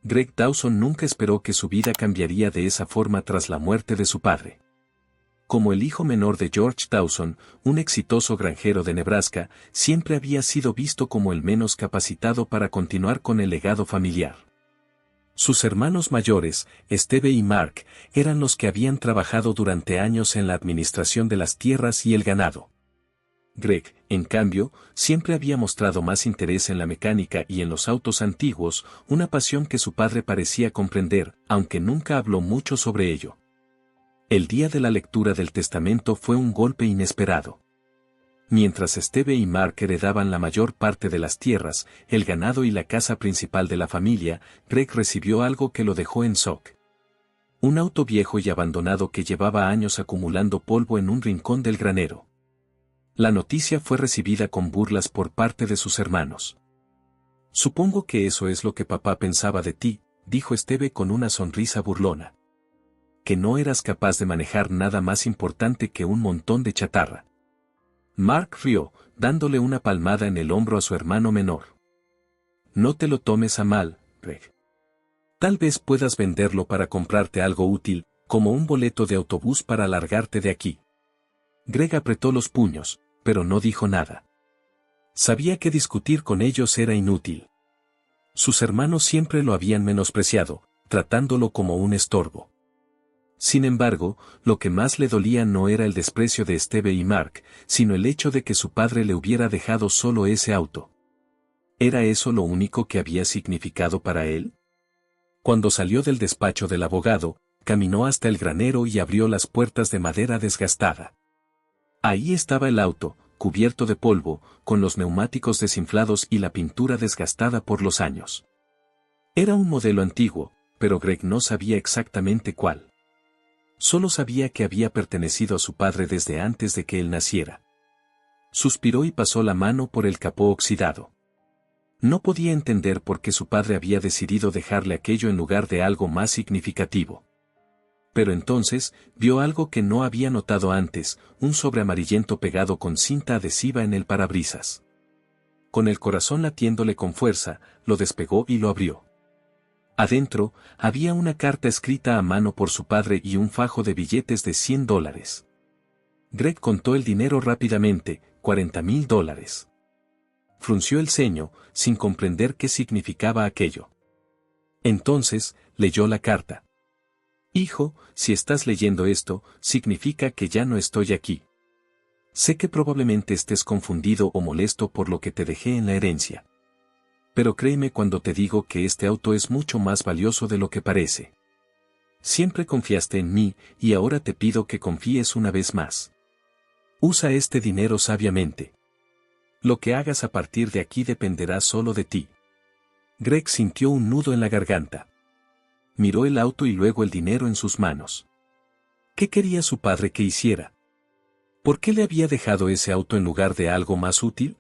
Greg Dawson nunca esperó que su vida cambiaría de esa forma tras la muerte de su padre. Como el hijo menor de George Dawson, un exitoso granjero de Nebraska, siempre había sido visto como el menos capacitado para continuar con el legado familiar. Sus hermanos mayores, Steve y Mark, eran los que habían trabajado durante años en la administración de las tierras y el ganado. Greg, en cambio, siempre había mostrado más interés en la mecánica y en los autos antiguos, una pasión que su padre parecía comprender, aunque nunca habló mucho sobre ello. El día de la lectura del testamento fue un golpe inesperado. Mientras Steve y Mark heredaban la mayor parte de las tierras, el ganado y la casa principal de la familia, Greg recibió algo que lo dejó en shock. Un auto viejo y abandonado que llevaba años acumulando polvo en un rincón del granero. La noticia fue recibida con burlas por parte de sus hermanos. «Supongo que eso es lo que papá pensaba de ti», dijo Steve con una sonrisa burlona. «Que no eras capaz de manejar nada más importante que un montón de chatarra». Mark rió, dándole una palmada en el hombro a su hermano menor. «No te lo tomes a mal, Greg. Tal vez puedas venderlo para comprarte algo útil, como un boleto de autobús para largarte de aquí». Greg apretó los puños, pero no dijo nada. Sabía que discutir con ellos era inútil. Sus hermanos siempre lo habían menospreciado, tratándolo como un estorbo. Sin embargo, lo que más le dolía no era el desprecio de Steve y Mark, sino el hecho de que su padre le hubiera dejado solo ese auto. ¿Era eso lo único que había significado para él? Cuando salió del despacho del abogado, caminó hasta el granero y abrió las puertas de madera desgastada. Ahí estaba el auto, cubierto de polvo, con los neumáticos desinflados y la pintura desgastada por los años. Era un modelo antiguo, pero Greg no sabía exactamente cuál. Solo sabía que había pertenecido a su padre desde antes de que él naciera. Suspiró y pasó la mano por el capó oxidado. No podía entender por qué su padre había decidido dejarle aquello en lugar de algo más significativo. Pero entonces, vio algo que no había notado antes, un sobre amarillento pegado con cinta adhesiva en el parabrisas. Con el corazón latiéndole con fuerza, lo despegó y lo abrió. Adentro, había una carta escrita a mano por su padre y un fajo de billetes de $100. Greg contó el dinero rápidamente, $40,000. Frunció el ceño, sin comprender qué significaba aquello. Entonces, leyó la carta. «Hijo, si estás leyendo esto, significa que ya no estoy aquí. Sé que probablemente estés confundido o molesto por lo que te dejé en la herencia. Pero créeme cuando te digo que este auto es mucho más valioso de lo que parece. Siempre confiaste en mí, y ahora te pido que confíes una vez más. Usa este dinero sabiamente. Lo que hagas a partir de aquí dependerá solo de ti». Greg sintió un nudo en la garganta. Miró el auto y luego el dinero en sus manos. ¿Qué quería su padre que hiciera? ¿Por qué le había dejado ese auto en lugar de algo más útil?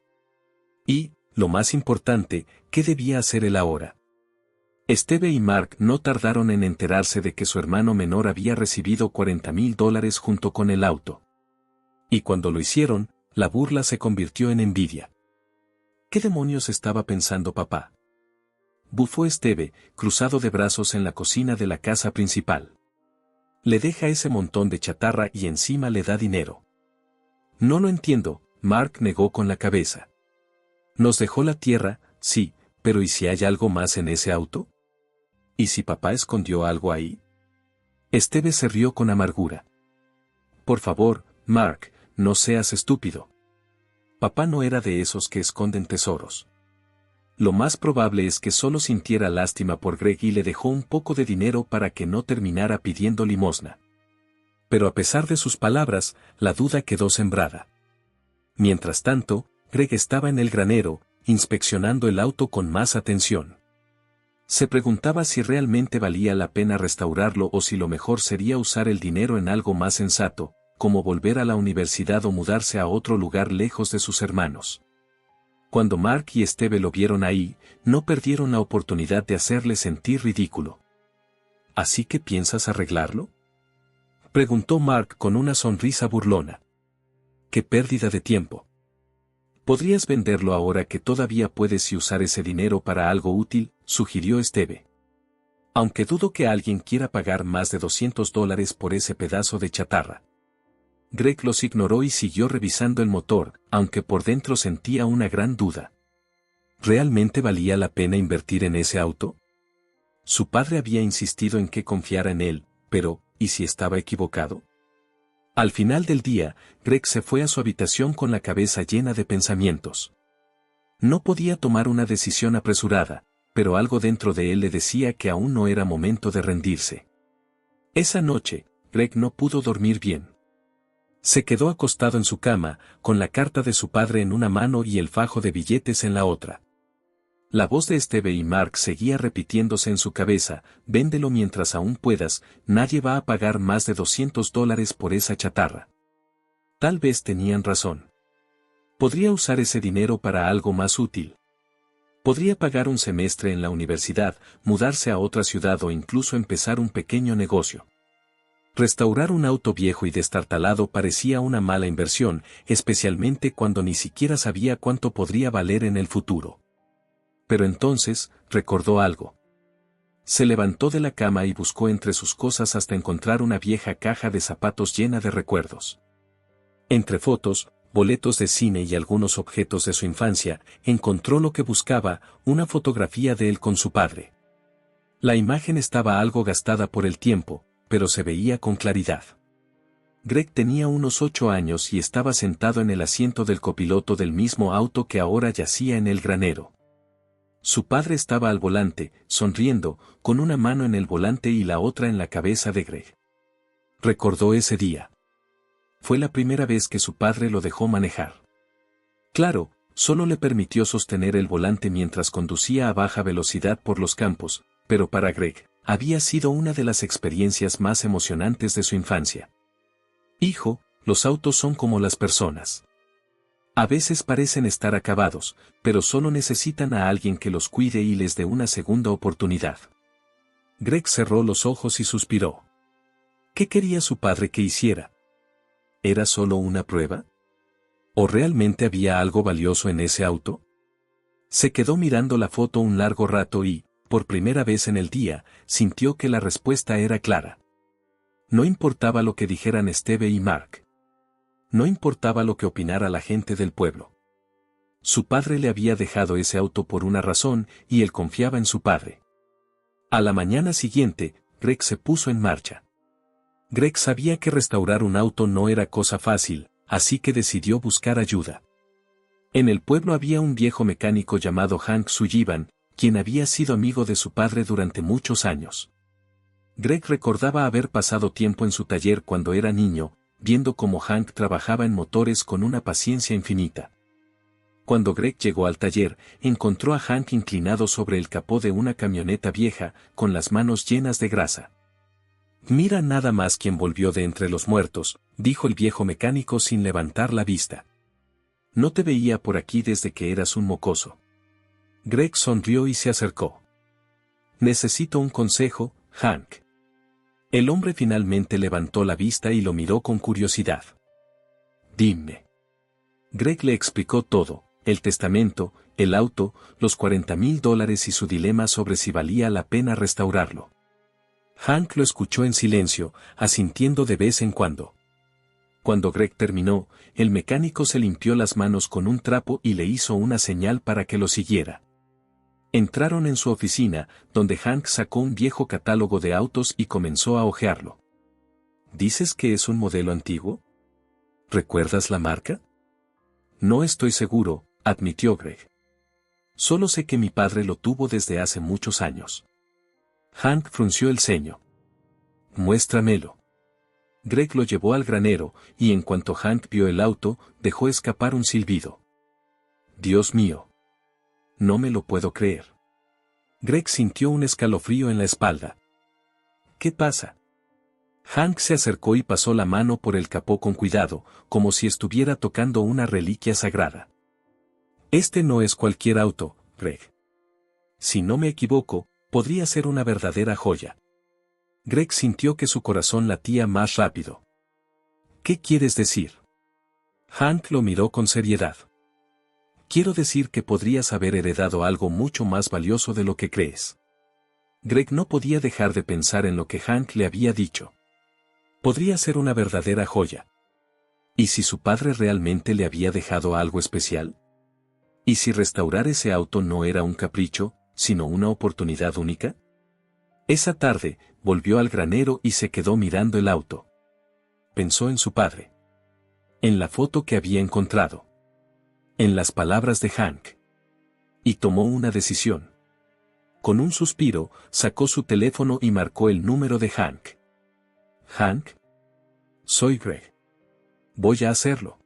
Y, lo más importante, ¿qué debía hacer él ahora? Steve y Mark no tardaron en enterarse de que su hermano menor había recibido $40,000 junto con el auto. Y cuando lo hicieron, la burla se convirtió en envidia. ¿Qué demonios estaba pensando papá? Bufó Steve, cruzado de brazos en la cocina de la casa principal. Le deja ese montón de chatarra y encima le da dinero. No lo entiendo, Mark negó con la cabeza. Nos dejó la tierra, sí, pero ¿y si hay algo más en ese auto? ¿Y si papá escondió algo ahí? Steve se rió con amargura. Por favor, Mark, no seas estúpido. Papá no era de esos que esconden tesoros. Lo más probable es que solo sintiera lástima por Greg y le dejó un poco de dinero para que no terminara pidiendo limosna. Pero a pesar de sus palabras, la duda quedó sembrada. Mientras tanto, Greg estaba en el granero, inspeccionando el auto con más atención. Se preguntaba si realmente valía la pena restaurarlo o si lo mejor sería usar el dinero en algo más sensato, como volver a la universidad o mudarse a otro lugar lejos de sus hermanos. Cuando Mark y Steve lo vieron ahí, no perdieron la oportunidad de hacerle sentir ridículo. ¿Así que piensas arreglarlo?, preguntó Mark con una sonrisa burlona. ¡Qué pérdida de tiempo! Podrías venderlo ahora que todavía puedes y usar ese dinero para algo útil, sugirió Steve. Aunque dudo que alguien quiera pagar más de $200 por ese pedazo de chatarra. Greg los ignoró y siguió revisando el motor, aunque por dentro sentía una gran duda. ¿Realmente valía la pena invertir en ese auto? Su padre había insistido en que confiara en él, pero, ¿y si estaba equivocado? Al final del día, Greg se fue a su habitación con la cabeza llena de pensamientos. No podía tomar una decisión apresurada, pero algo dentro de él le decía que aún no era momento de rendirse. Esa noche, Greg no pudo dormir bien. Se quedó acostado en su cama, con la carta de su padre en una mano y el fajo de billetes en la otra. La voz de Steve y Mark seguía repitiéndose en su cabeza: véndelo mientras aún puedas, nadie va a pagar más de $200 por esa chatarra. Tal vez tenían razón. Podría usar ese dinero para algo más útil. Podría pagar un semestre en la universidad, mudarse a otra ciudad o incluso empezar un pequeño negocio. Restaurar un auto viejo y destartalado parecía una mala inversión, especialmente cuando ni siquiera sabía cuánto podría valer en el futuro. Pero entonces, recordó algo. Se levantó de la cama y buscó entre sus cosas hasta encontrar una vieja caja de zapatos llena de recuerdos. Entre fotos, boletos de cine y algunos objetos de su infancia, encontró lo que buscaba: una fotografía de él con su padre. La imagen estaba algo gastada por el tiempo, pero se veía con claridad. Greg tenía unos 8 años y estaba sentado en el asiento del copiloto del mismo auto que ahora yacía en el granero. Su padre estaba al volante, sonriendo, con una mano en el volante y la otra en la cabeza de Greg. Recordó ese día. Fue la primera vez que su padre lo dejó manejar. Claro, solo le permitió sostener el volante mientras conducía a baja velocidad por los campos, pero para Greg, había sido una de las experiencias más emocionantes de su infancia. Hijo, los autos son como las personas. A veces parecen estar acabados, pero solo necesitan a alguien que los cuide y les dé una segunda oportunidad. Greg cerró los ojos y suspiró. ¿Qué quería su padre que hiciera? ¿Era solo una prueba? ¿O realmente había algo valioso en ese auto? Se quedó mirando la foto un largo rato y, por primera vez en el día, sintió que la respuesta era clara. No importaba lo que dijeran Steve y Mark. No importaba lo que opinara la gente del pueblo. Su padre le había dejado ese auto por una razón y él confiaba en su padre. A la mañana siguiente, Greg se puso en marcha. Greg sabía que restaurar un auto no era cosa fácil, así que decidió buscar ayuda. En el pueblo había un viejo mecánico llamado Hank Sullivan, quien había sido amigo de su padre durante muchos años. Greg recordaba haber pasado tiempo en su taller cuando era niño, viendo cómo Hank trabajaba en motores con una paciencia infinita. Cuando Greg llegó al taller, encontró a Hank inclinado sobre el capó de una camioneta vieja, con las manos llenas de grasa. «Mira nada más quién volvió de entre los muertos», dijo el viejo mecánico sin levantar la vista. «No te veía por aquí desde que eras un mocoso». Greg sonrió y se acercó. «Necesito un consejo, Hank». El hombre finalmente levantó la vista y lo miró con curiosidad. «Dime». Greg le explicó todo: el testamento, el auto, los $40,000 y su dilema sobre si valía la pena restaurarlo. Hank lo escuchó en silencio, asintiendo de vez en cuando. Cuando Greg terminó, el mecánico se limpió las manos con un trapo y le hizo una señal para que lo siguiera. Entraron en su oficina, donde Hank sacó un viejo catálogo de autos y comenzó a hojearlo. ¿Dices que es un modelo antiguo? ¿Recuerdas la marca? No estoy seguro, admitió Greg. Solo sé que mi padre lo tuvo desde hace muchos años. Hank frunció el ceño. Muéstramelo. Greg lo llevó al granero, y en cuanto Hank vio el auto, dejó escapar un silbido. Dios mío. No me lo puedo creer. Greg sintió un escalofrío en la espalda. ¿Qué pasa? Hank se acercó y pasó la mano por el capó con cuidado, como si estuviera tocando una reliquia sagrada. Este no es cualquier auto, Greg. Si no me equivoco, podría ser una verdadera joya. Greg sintió que su corazón latía más rápido. ¿Qué quieres decir? Hank lo miró con seriedad. Quiero decir que podrías haber heredado algo mucho más valioso de lo que crees. Greg no podía dejar de pensar en lo que Hank le había dicho. Podría ser una verdadera joya. ¿Y si su padre realmente le había dejado algo especial? ¿Y si restaurar ese auto no era un capricho, sino una oportunidad única? Esa tarde, volvió al granero y se quedó mirando el auto. Pensó en su padre. En la foto que había encontrado. En las palabras de Hank. Y tomó una decisión. Con un suspiro, sacó su teléfono y marcó el número de Hank. «Hank. Soy Greg. Voy a hacerlo.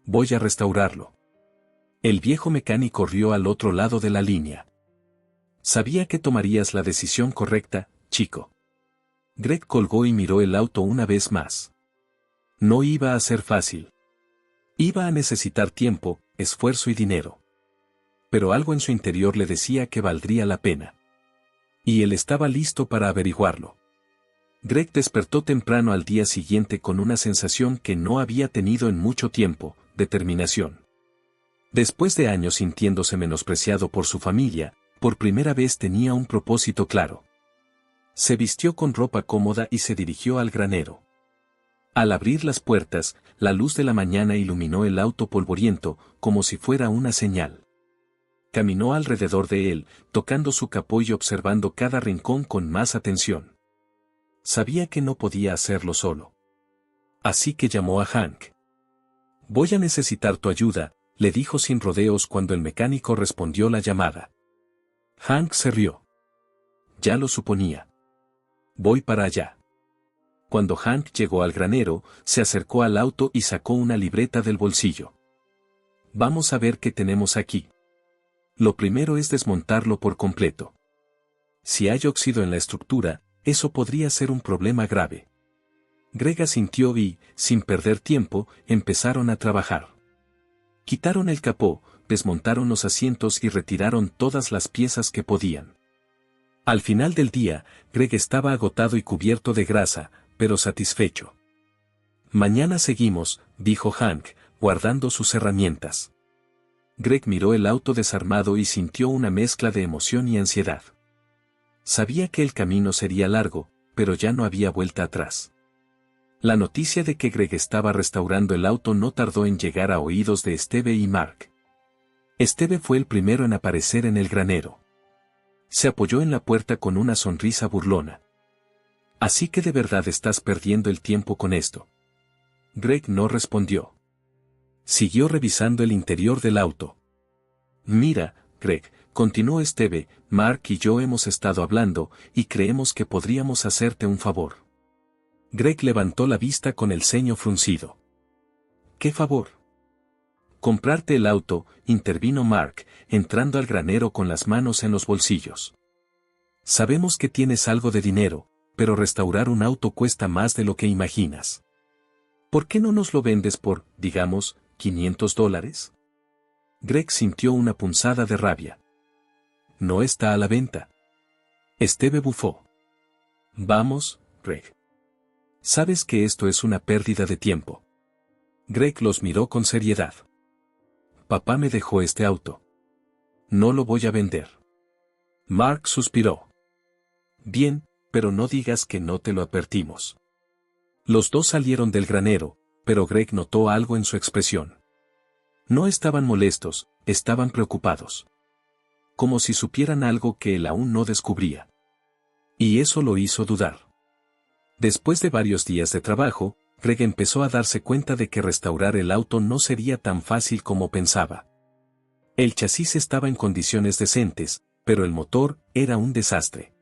Voy a restaurarlo». El viejo mecánico rió al otro lado de la línea. «Sabía que tomarías la decisión correcta, chico». Greg colgó y miró el auto una vez más. No iba a ser fácil. Iba a necesitar tiempo, esfuerzo y dinero. Pero algo en su interior le decía que valdría la pena. Y él estaba listo para averiguarlo. Greg despertó temprano al día siguiente con una sensación que no había tenido en mucho tiempo, determinación. Después de años sintiéndose menospreciado por su familia, por primera vez tenía un propósito claro. Se vistió con ropa cómoda y se dirigió al granero. Al abrir las puertas, la luz de la mañana iluminó el auto polvoriento, como si fuera una señal. Caminó alrededor de él, tocando su capó y observando cada rincón con más atención. Sabía que no podía hacerlo solo. Así que llamó a Hank. «Voy a necesitar tu ayuda», le dijo sin rodeos cuando el mecánico respondió la llamada. Hank se rió. «Ya lo suponía. Voy para allá». Cuando Hank llegó al granero, se acercó al auto y sacó una libreta del bolsillo. «Vamos a ver qué tenemos aquí. Lo primero es desmontarlo por completo. Si hay óxido en la estructura, eso podría ser un problema grave». Greg asintió y, sin perder tiempo, empezaron a trabajar. Quitaron el capó, desmontaron los asientos y retiraron todas las piezas que podían. Al final del día, Greg estaba agotado y cubierto de grasa, pero satisfecho. «Mañana seguimos», dijo Hank, guardando sus herramientas. Greg miró el auto desarmado y sintió una mezcla de emoción y ansiedad. Sabía que el camino sería largo, pero ya no había vuelta atrás. La noticia de que Greg estaba restaurando el auto no tardó en llegar a oídos de Steve y Mark. Steve fue el primero en aparecer en el granero. Se apoyó en la puerta con una sonrisa burlona. «¿Así que de verdad estás perdiendo el tiempo con esto?» Greg no respondió. Siguió revisando el interior del auto. «Mira, Greg», continuó Steve, «Mark y yo hemos estado hablando, y creemos que podríamos hacerte un favor». Greg levantó la vista con el ceño fruncido. «¿Qué favor?» «Comprarte el auto», intervino Mark, entrando al granero con las manos en los bolsillos. «Sabemos que tienes algo de dinero, pero restaurar un auto cuesta más de lo que imaginas. ¿Por qué no nos lo vendes por, digamos, $500? Greg sintió una punzada de rabia. «No está a la venta». Steve bufó. «Vamos, Greg. Sabes que esto es una pérdida de tiempo». Greg los miró con seriedad. «Papá me dejó este auto. No lo voy a vender». Mark suspiró. «Bien, pero no digas que no te lo advertimos». Los dos salieron del granero, pero Greg notó algo en su expresión. No estaban molestos, estaban preocupados. Como si supieran algo que él aún no descubría. Y eso lo hizo dudar. Después de varios días de trabajo, Greg empezó a darse cuenta de que restaurar el auto no sería tan fácil como pensaba. El chasis estaba en condiciones decentes, pero el motor era un desastre.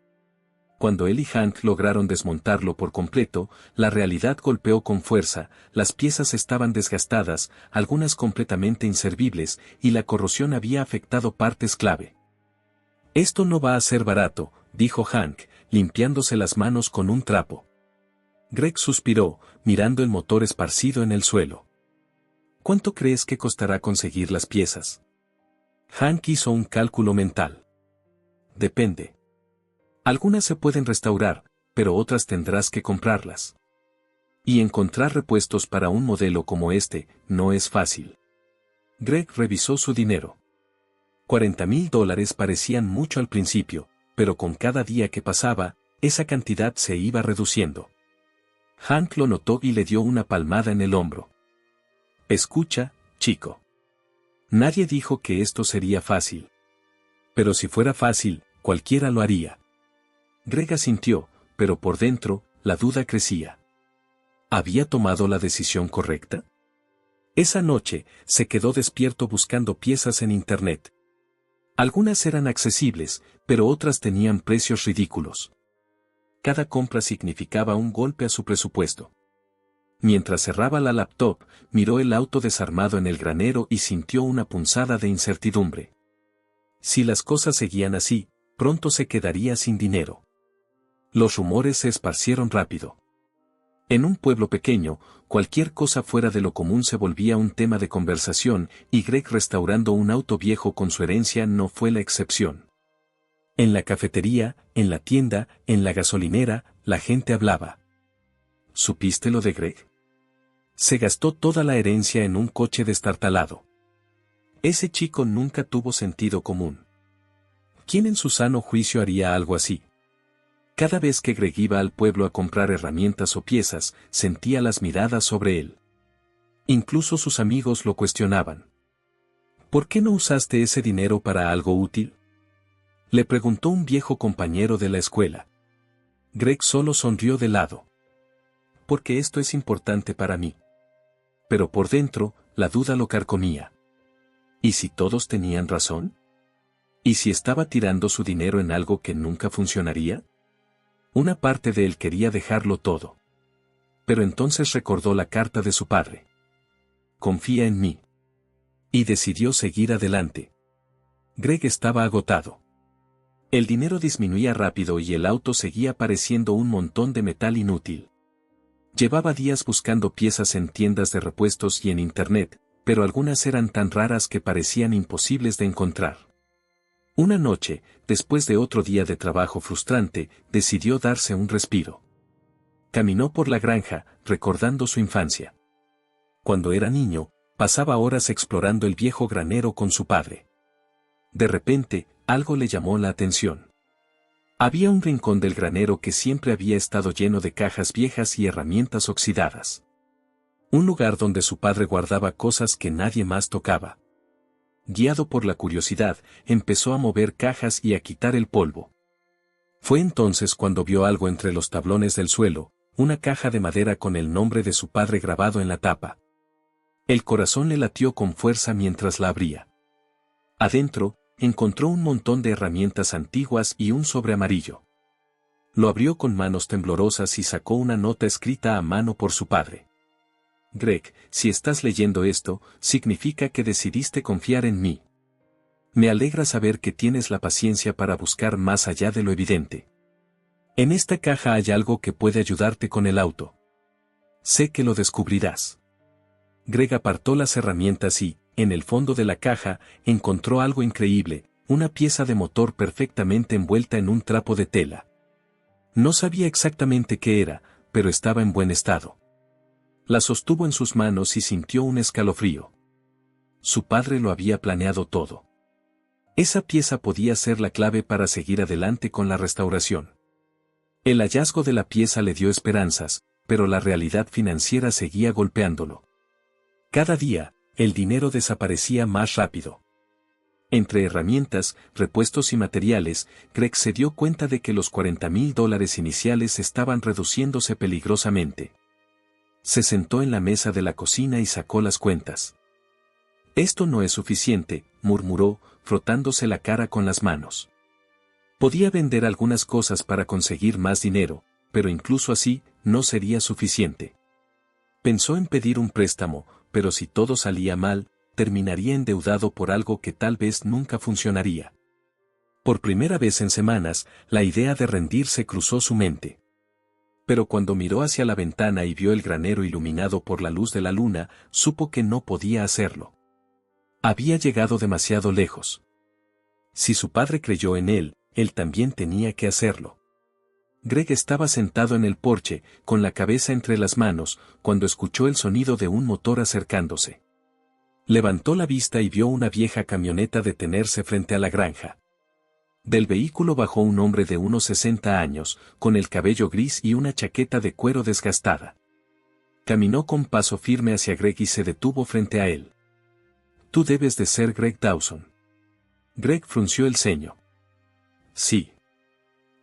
Cuando él y Hank lograron desmontarlo por completo, la realidad golpeó con fuerza, las piezas estaban desgastadas, algunas completamente inservibles, y la corrosión había afectado partes clave. «Esto no va a ser barato», dijo Hank, limpiándose las manos con un trapo. Greg suspiró, mirando el motor esparcido en el suelo. «¿Cuánto crees que costará conseguir las piezas?» Hank hizo un cálculo mental. «Depende. Algunas se pueden restaurar, pero otras tendrás que comprarlas. Y encontrar repuestos para un modelo como este, no es fácil». Greg revisó su dinero. $40,000 parecían mucho al principio, pero con cada día que pasaba, esa cantidad se iba reduciendo. Hank lo notó y le dio una palmada en el hombro. Escucha, chico. Nadie dijo que esto sería fácil. Pero si fuera fácil, cualquiera lo haría. Greg asintió, pero por dentro, la duda crecía. ¿Había tomado la decisión correcta? Esa noche, se quedó despierto buscando piezas en Internet. Algunas eran accesibles, pero otras tenían precios ridículos. Cada compra significaba un golpe a su presupuesto. Mientras cerraba la laptop, miró el auto desarmado en el granero y sintió una punzada de incertidumbre. Si las cosas seguían así, pronto se quedaría sin dinero. Los rumores se esparcieron rápido. En un pueblo pequeño, cualquier cosa fuera de lo común se volvía un tema de conversación, y Greg restaurando un auto viejo con su herencia no fue la excepción. En la cafetería, en la tienda, en la gasolinera, la gente hablaba. ¿Supiste lo de Greg? Se gastó toda la herencia en un coche destartalado. Ese chico nunca tuvo sentido común. ¿Quién en su sano juicio haría algo así? Cada vez que Greg iba al pueblo a comprar herramientas o piezas, sentía las miradas sobre él. Incluso sus amigos lo cuestionaban. ¿Por qué no usaste ese dinero para algo útil? Le preguntó un viejo compañero de la escuela. Greg solo sonrió de lado. Porque esto es importante para mí. Pero por dentro, la duda lo carcomía. ¿Y si todos tenían razón? ¿Y si estaba tirando su dinero en algo que nunca funcionaría? Una parte de él quería dejarlo todo. Pero entonces recordó la carta de su padre. Confía en mí. Y decidió seguir adelante. Greg estaba agotado. El dinero disminuía rápido y el auto seguía pareciendo un montón de metal inútil. Llevaba días buscando piezas en tiendas de repuestos y en Internet, pero algunas eran tan raras que parecían imposibles de encontrar. Una noche, después de otro día de trabajo frustrante, decidió darse un respiro. Caminó por la granja, recordando su infancia. Cuando era niño, pasaba horas explorando el viejo granero con su padre. De repente, algo le llamó la atención. Había un rincón del granero que siempre había estado lleno de cajas viejas y herramientas oxidadas. Un lugar donde su padre guardaba cosas que nadie más tocaba. Guiado por la curiosidad, empezó a mover cajas y a quitar el polvo. Fue entonces cuando vio algo entre los tablones del suelo, una caja de madera con el nombre de su padre grabado en la tapa. El corazón le latió con fuerza mientras la abría. Adentro, encontró un montón de herramientas antiguas y un sobre amarillo. Lo abrió con manos temblorosas y sacó una nota escrita a mano por su padre. Greg, si estás leyendo esto, significa que decidiste confiar en mí. Me alegra saber que tienes la paciencia para buscar más allá de lo evidente. En esta caja hay algo que puede ayudarte con el auto. Sé que lo descubrirás. Greg apartó las herramientas y, en el fondo de la caja, encontró algo increíble, una pieza de motor perfectamente envuelta en un trapo de tela. No sabía exactamente qué era, pero estaba en buen estado. La sostuvo en sus manos y sintió un escalofrío. Su padre lo había planeado todo. Esa pieza podía ser la clave para seguir adelante con la restauración. El hallazgo de la pieza le dio esperanzas, pero la realidad financiera seguía golpeándolo. Cada día, el dinero desaparecía más rápido. Entre herramientas, repuestos y materiales, Greg se dio cuenta de que los $40,000 iniciales estaban reduciéndose peligrosamente. Se sentó en la mesa de la cocina y sacó las cuentas. Esto no es suficiente, murmuró, frotándose la cara con las manos. Podía vender algunas cosas para conseguir más dinero, pero incluso así, no sería suficiente. Pensó en pedir un préstamo, pero si todo salía mal, terminaría endeudado por algo que tal vez nunca funcionaría. Por primera vez en semanas, la idea de rendirse cruzó su mente. Pero cuando miró hacia la ventana y vio el granero iluminado por la luz de la luna, supo que no podía hacerlo. Había llegado demasiado lejos. Si su padre creyó en él, él también tenía que hacerlo. Greg estaba sentado en el porche, con la cabeza entre las manos, cuando escuchó el sonido de un motor acercándose. Levantó la vista y vio una vieja camioneta detenerse frente a la granja. Del vehículo bajó un hombre de unos 60 años, con el cabello gris y una chaqueta de cuero desgastada. Caminó con paso firme hacia Greg y se detuvo frente a él. «Tú debes de ser Greg Dawson». Greg frunció el ceño. «Sí».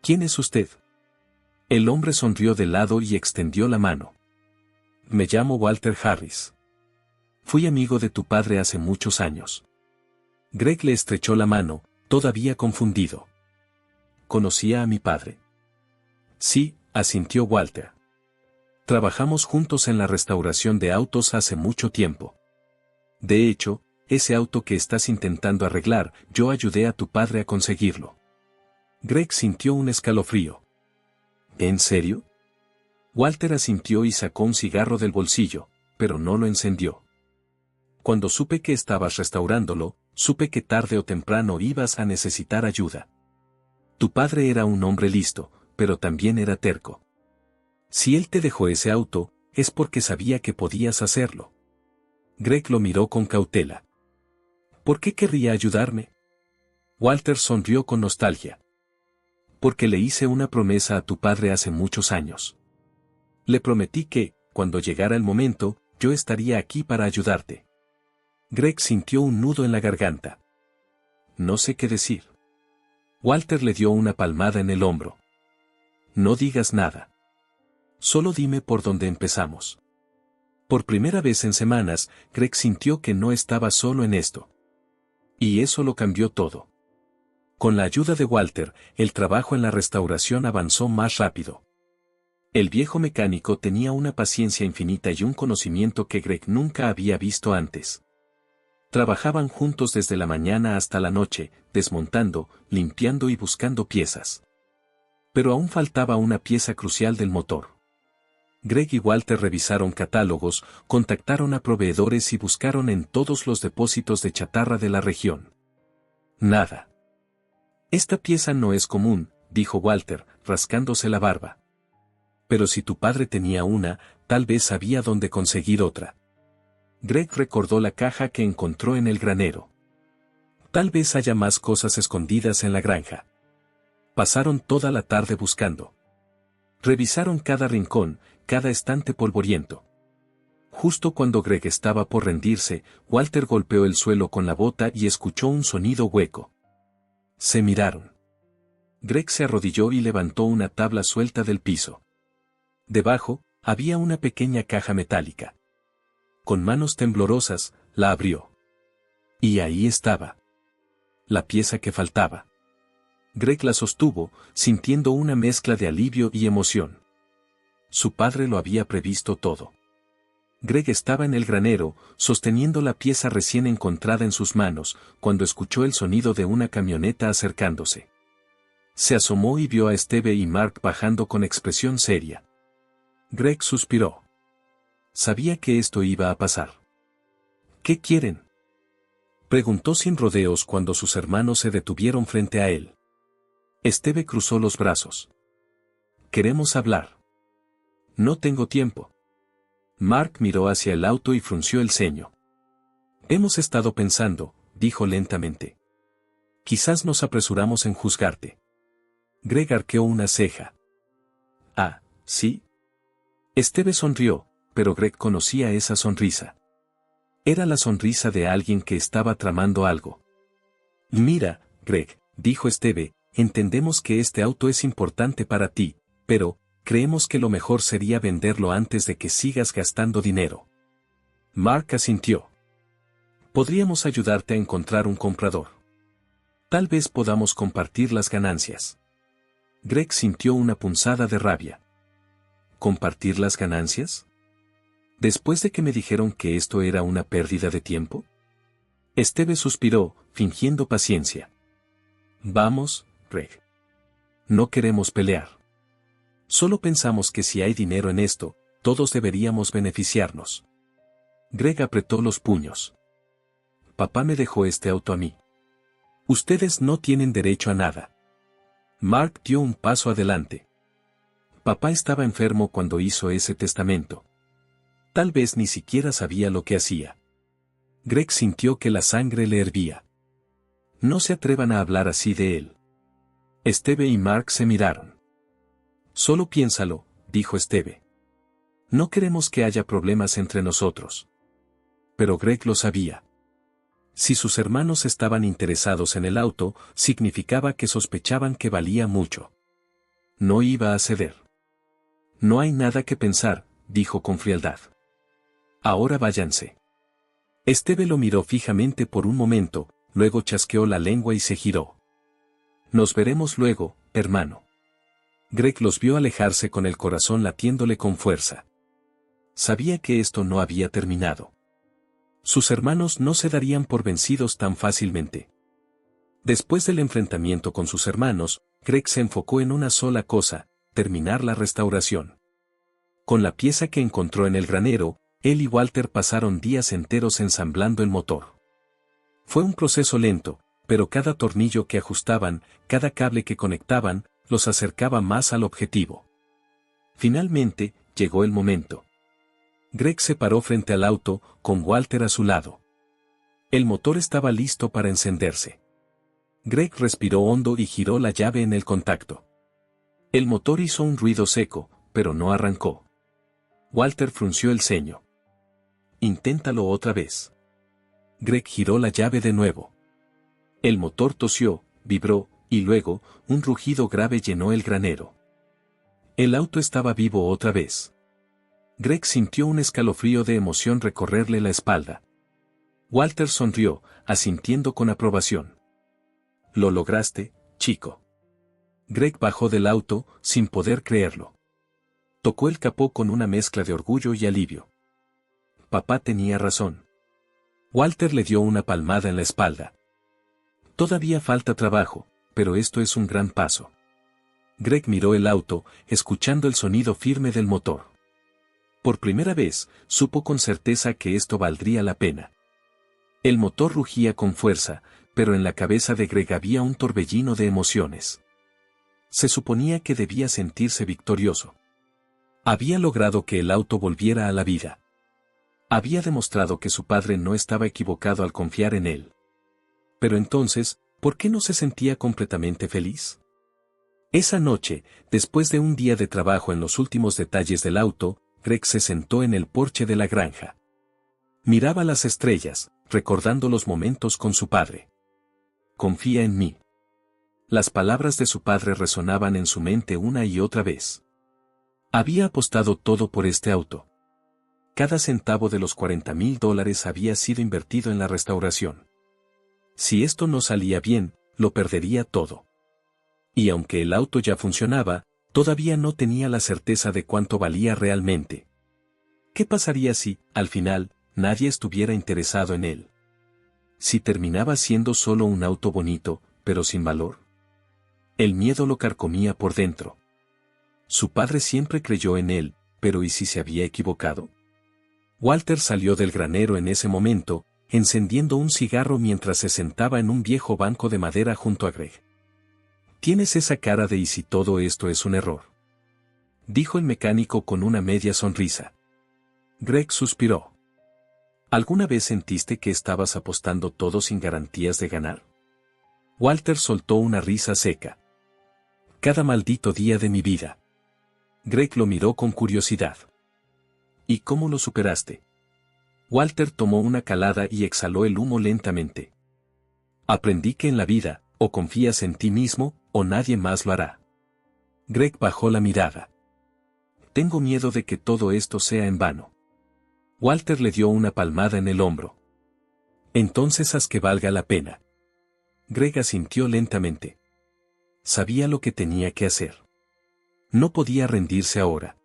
«¿Quién es usted?». El hombre sonrió de lado y extendió la mano. «Me llamo Walter Harris. Fui amigo de tu padre hace muchos años». Greg le estrechó la mano, todavía confundido. «¿Conocía a mi padre?». «Sí», asintió Walter. «Trabajamos juntos en la restauración de autos hace mucho tiempo. De hecho, ese auto que estás intentando arreglar, yo ayudé a tu padre a conseguirlo». Greg sintió un escalofrío. «¿En serio?». Walter asintió y sacó un cigarro del bolsillo, pero no lo encendió. «Cuando supe que estabas restaurándolo, supe que tarde o temprano ibas a necesitar ayuda. Tu padre era un hombre listo, pero también era terco. Si él te dejó ese auto, es porque sabía que podías hacerlo». Greg lo miró con cautela. «¿Por qué querría ayudarme?». Walter sonrió con nostalgia. «Porque le hice una promesa a tu padre hace muchos años. Le prometí que, cuando llegara el momento, yo estaría aquí para ayudarte». Greg sintió un nudo en la garganta. «No sé qué decir». Walter le dio una palmada en el hombro. «No digas nada. Solo dime por dónde empezamos». Por primera vez en semanas, Greg sintió que no estaba solo en esto. Y eso lo cambió todo. Con la ayuda de Walter, el trabajo en la restauración avanzó más rápido. El viejo mecánico tenía una paciencia infinita y un conocimiento que Greg nunca había visto antes. Trabajaban juntos desde la mañana hasta la noche, desmontando, limpiando y buscando piezas. Pero aún faltaba una pieza crucial del motor. Greg y Walter revisaron catálogos, contactaron a proveedores y buscaron en todos los depósitos de chatarra de la región. Nada. «Esta pieza no es común», dijo Walter, rascándose la barba. «Pero si tu padre tenía una, tal vez sabía dónde conseguir otra». Greg recordó la caja que encontró en el granero. «Tal vez haya más cosas escondidas en la granja». Pasaron toda la tarde buscando. Revisaron cada rincón, cada estante polvoriento. Justo cuando Greg estaba por rendirse, Walter golpeó el suelo con la bota y escuchó un sonido hueco. Se miraron. Greg se arrodilló y levantó una tabla suelta del piso. Debajo, había una pequeña caja metálica. Con manos temblorosas, la abrió. Y ahí estaba. La pieza que faltaba. Greg la sostuvo, sintiendo una mezcla de alivio y emoción. Su padre lo había previsto todo. Greg estaba en el granero, sosteniendo la pieza recién encontrada en sus manos, cuando escuchó el sonido de una camioneta acercándose. Se asomó y vio a Steve y Mark bajando con expresión seria. Greg suspiró. Sabía que esto iba a pasar. «¿Qué quieren?», preguntó sin rodeos cuando sus hermanos se detuvieron frente a él. Steve cruzó los brazos. «Queremos hablar». «No tengo tiempo». Mark miró hacia el auto y frunció el ceño. «Hemos estado pensando», dijo lentamente. «Quizás nos apresuramos en juzgarte». Greg arqueó una ceja. «Ah, ¿sí?». Steve sonrió, pero Greg conocía esa sonrisa. Era la sonrisa de alguien que estaba tramando algo. «Mira, Greg», dijo Steve, «entendemos que este auto es importante para ti, pero creemos que lo mejor sería venderlo antes de que sigas gastando dinero». Mark asintió. «Podríamos ayudarte a encontrar un comprador. Tal vez podamos compartir las ganancias». Greg sintió una punzada de rabia. ¿Compartir las ganancias? ¿Después de que me dijeron que esto era una pérdida de tiempo? Steve suspiró, fingiendo paciencia. «Vamos, Greg. No queremos pelear. Solo pensamos que si hay dinero en esto, todos deberíamos beneficiarnos». Greg apretó los puños. «Papá me dejó este auto a mí. Ustedes no tienen derecho a nada». Mark dio un paso adelante. «Papá estaba enfermo cuando hizo ese testamento. Tal vez ni siquiera sabía lo que hacía». Greg sintió que la sangre le hervía. «No se atrevan a hablar así de él». Steve y Mark se miraron. Solo piénsalo, dijo Steve. No queremos que haya problemas entre nosotros. Pero Greg lo sabía. Si sus hermanos estaban interesados en el auto, significaba que sospechaban que valía mucho. No iba a ceder. No hay nada que pensar, dijo con frialdad. Ahora váyanse. Steve lo miró fijamente por un momento, luego chasqueó la lengua y se giró. Nos veremos luego, hermano. Greg los vio alejarse con el corazón latiéndole con fuerza. Sabía que esto no había terminado. Sus hermanos no se darían por vencidos tan fácilmente. Después del enfrentamiento con sus hermanos, Greg se enfocó en una sola cosa, terminar la restauración. Con la pieza que encontró en el granero, él y Walter pasaron días enteros ensamblando el motor. Fue un proceso lento, pero cada tornillo que ajustaban, cada cable que conectaban, los acercaba más al objetivo. Finalmente, llegó el momento. Greg se paró frente al auto, con Walter a su lado. El motor estaba listo para encenderse. Greg respiró hondo y giró la llave en el contacto. El motor hizo un ruido seco, pero no arrancó. Walter frunció el ceño. Inténtalo otra vez. Greg giró la llave de nuevo. El motor tosió, vibró, y luego, un rugido grave llenó el granero. El auto estaba vivo otra vez. Greg sintió un escalofrío de emoción recorrerle la espalda. Walter sonrió, asintiendo con aprobación. Lo lograste, chico. Greg bajó del auto, sin poder creerlo. Tocó el capó con una mezcla de orgullo y alivio. Papá tenía razón. Walter le dio una palmada en la espalda. Todavía falta trabajo, pero esto es un gran paso. Greg miró el auto, escuchando el sonido firme del motor. Por primera vez, supo con certeza que esto valdría la pena. El motor rugía con fuerza, pero en la cabeza de Greg había un torbellino de emociones. Se suponía que debía sentirse victorioso. Había logrado que el auto volviera a la vida. Había demostrado que su padre no estaba equivocado al confiar en él. Pero entonces, ¿por qué no se sentía completamente feliz? Esa noche, después de un día de trabajo en los últimos detalles del auto, Greg se sentó en el porche de la granja. Miraba las estrellas, recordando los momentos con su padre. Confía en mí. Las palabras de su padre resonaban en su mente una y otra vez. Había apostado todo por este auto. Cada centavo de los $40,000 había sido invertido en la restauración. Si esto no salía bien, lo perdería todo. Y aunque el auto ya funcionaba, todavía no tenía la certeza de cuánto valía realmente. ¿Qué pasaría si, al final, nadie estuviera interesado en él? Si terminaba siendo solo un auto bonito, pero sin valor. El miedo lo carcomía por dentro. Su padre siempre creyó en él, pero ¿y si se había equivocado? Walter salió del granero en ese momento, encendiendo un cigarro mientras se sentaba en un viejo banco de madera junto a Greg. «Tienes esa cara de ¿y si todo esto es un error?», dijo el mecánico con una media sonrisa. Greg suspiró. ¿Alguna vez sentiste que estabas apostando todo sin garantías de ganar? Walter soltó una risa seca. Cada maldito día de mi vida. Greg lo miró con curiosidad. ¿Y cómo lo superaste? Walter tomó una calada y exhaló el humo lentamente. Aprendí que en la vida, o confías en ti mismo, o nadie más lo hará. Greg bajó la mirada. Tengo miedo de que todo esto sea en vano. Walter le dio una palmada en el hombro. Entonces haz que valga la pena. Greg asintió lentamente. Sabía lo que tenía que hacer. No podía rendirse ahora.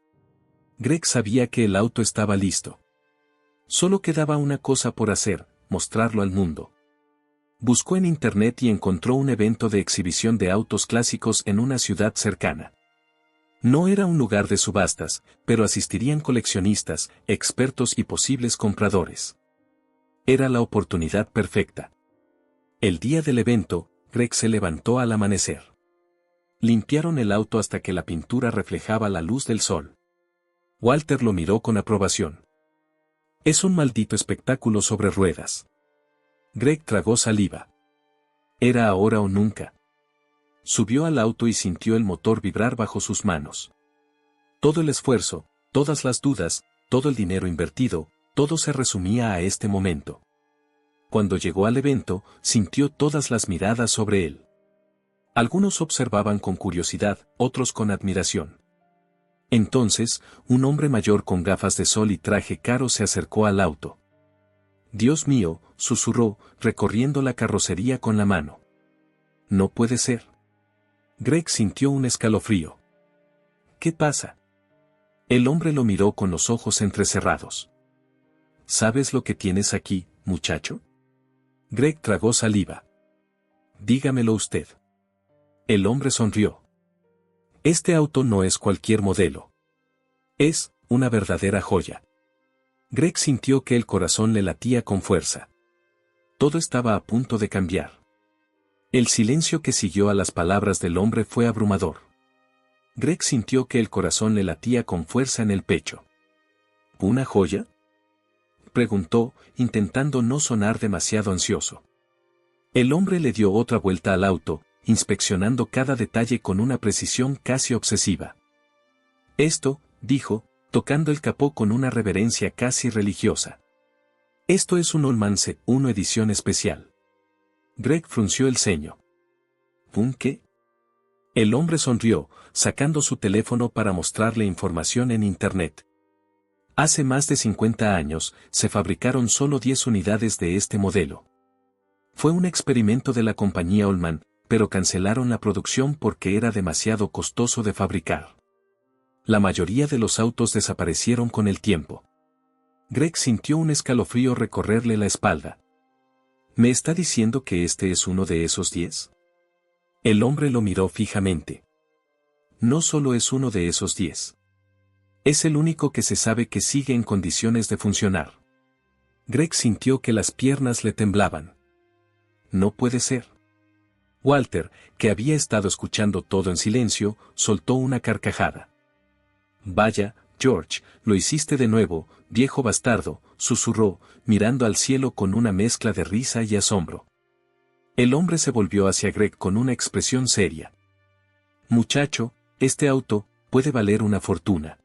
Greg sabía que el auto estaba listo. Solo quedaba una cosa por hacer, mostrarlo al mundo. Buscó en internet y encontró un evento de exhibición de autos clásicos en una ciudad cercana. No era un lugar de subastas, pero asistirían coleccionistas, expertos y posibles compradores. Era la oportunidad perfecta. El día del evento, Greg se levantó al amanecer. Limpiaron el auto hasta que la pintura reflejaba la luz del sol. Walter lo miró con aprobación. Es un maldito espectáculo sobre ruedas. Greg tragó saliva. Era ahora o nunca. Subió al auto y sintió el motor vibrar bajo sus manos. Todo el esfuerzo, todas las dudas, todo el dinero invertido, todo se resumía a este momento. Cuando llegó al evento, sintió todas las miradas sobre él. Algunos observaban con curiosidad, otros con admiración. Entonces, un hombre mayor con gafas de sol y traje caro se acercó al auto. «Dios mío», susurró, recorriendo la carrocería con la mano. «No puede ser». Greg sintió un escalofrío. «¿Qué pasa?». El hombre lo miró con los ojos entrecerrados. «¿Sabes lo que tienes aquí, muchacho?». Greg tragó saliva. «Dígamelo usted». El hombre sonrió. «Este auto no es cualquier modelo. Es una verdadera joya». Greg sintió que el corazón le latía con fuerza. Todo estaba a punto de cambiar. El silencio que siguió a las palabras del hombre fue abrumador. Greg sintió que el corazón le latía con fuerza en el pecho. ¿Una joya?, preguntó, intentando no sonar demasiado ansioso. El hombre le dio otra vuelta al auto, inspeccionando cada detalle con una precisión casi obsesiva. «Esto», dijo, tocando el capó con una reverencia casi religiosa. «Esto es un Ullman C1 edición especial». Greg frunció el ceño. ¿Un qué?». El hombre sonrió, sacando su teléfono para mostrarle información en Internet. Hace más de 50 años, se fabricaron solo 10 unidades de este modelo. Fue un experimento de la compañía Ullman, pero cancelaron la producción porque era demasiado costoso de fabricar. La mayoría de los autos desaparecieron con el tiempo. Greg sintió un escalofrío recorrerle la espalda. ¿Me está diciendo que este es uno de esos 10? El hombre lo miró fijamente. No solo es uno de esos 10. Es el único que se sabe que sigue en condiciones de funcionar. Greg sintió que las piernas le temblaban. No puede ser. Walter, que había estado escuchando todo en silencio, soltó una carcajada. «Vaya, George, lo hiciste de nuevo, viejo bastardo», susurró, mirando al cielo con una mezcla de risa y asombro. El hombre se volvió hacia Greg con una expresión seria. «Muchacho, este auto puede valer una fortuna».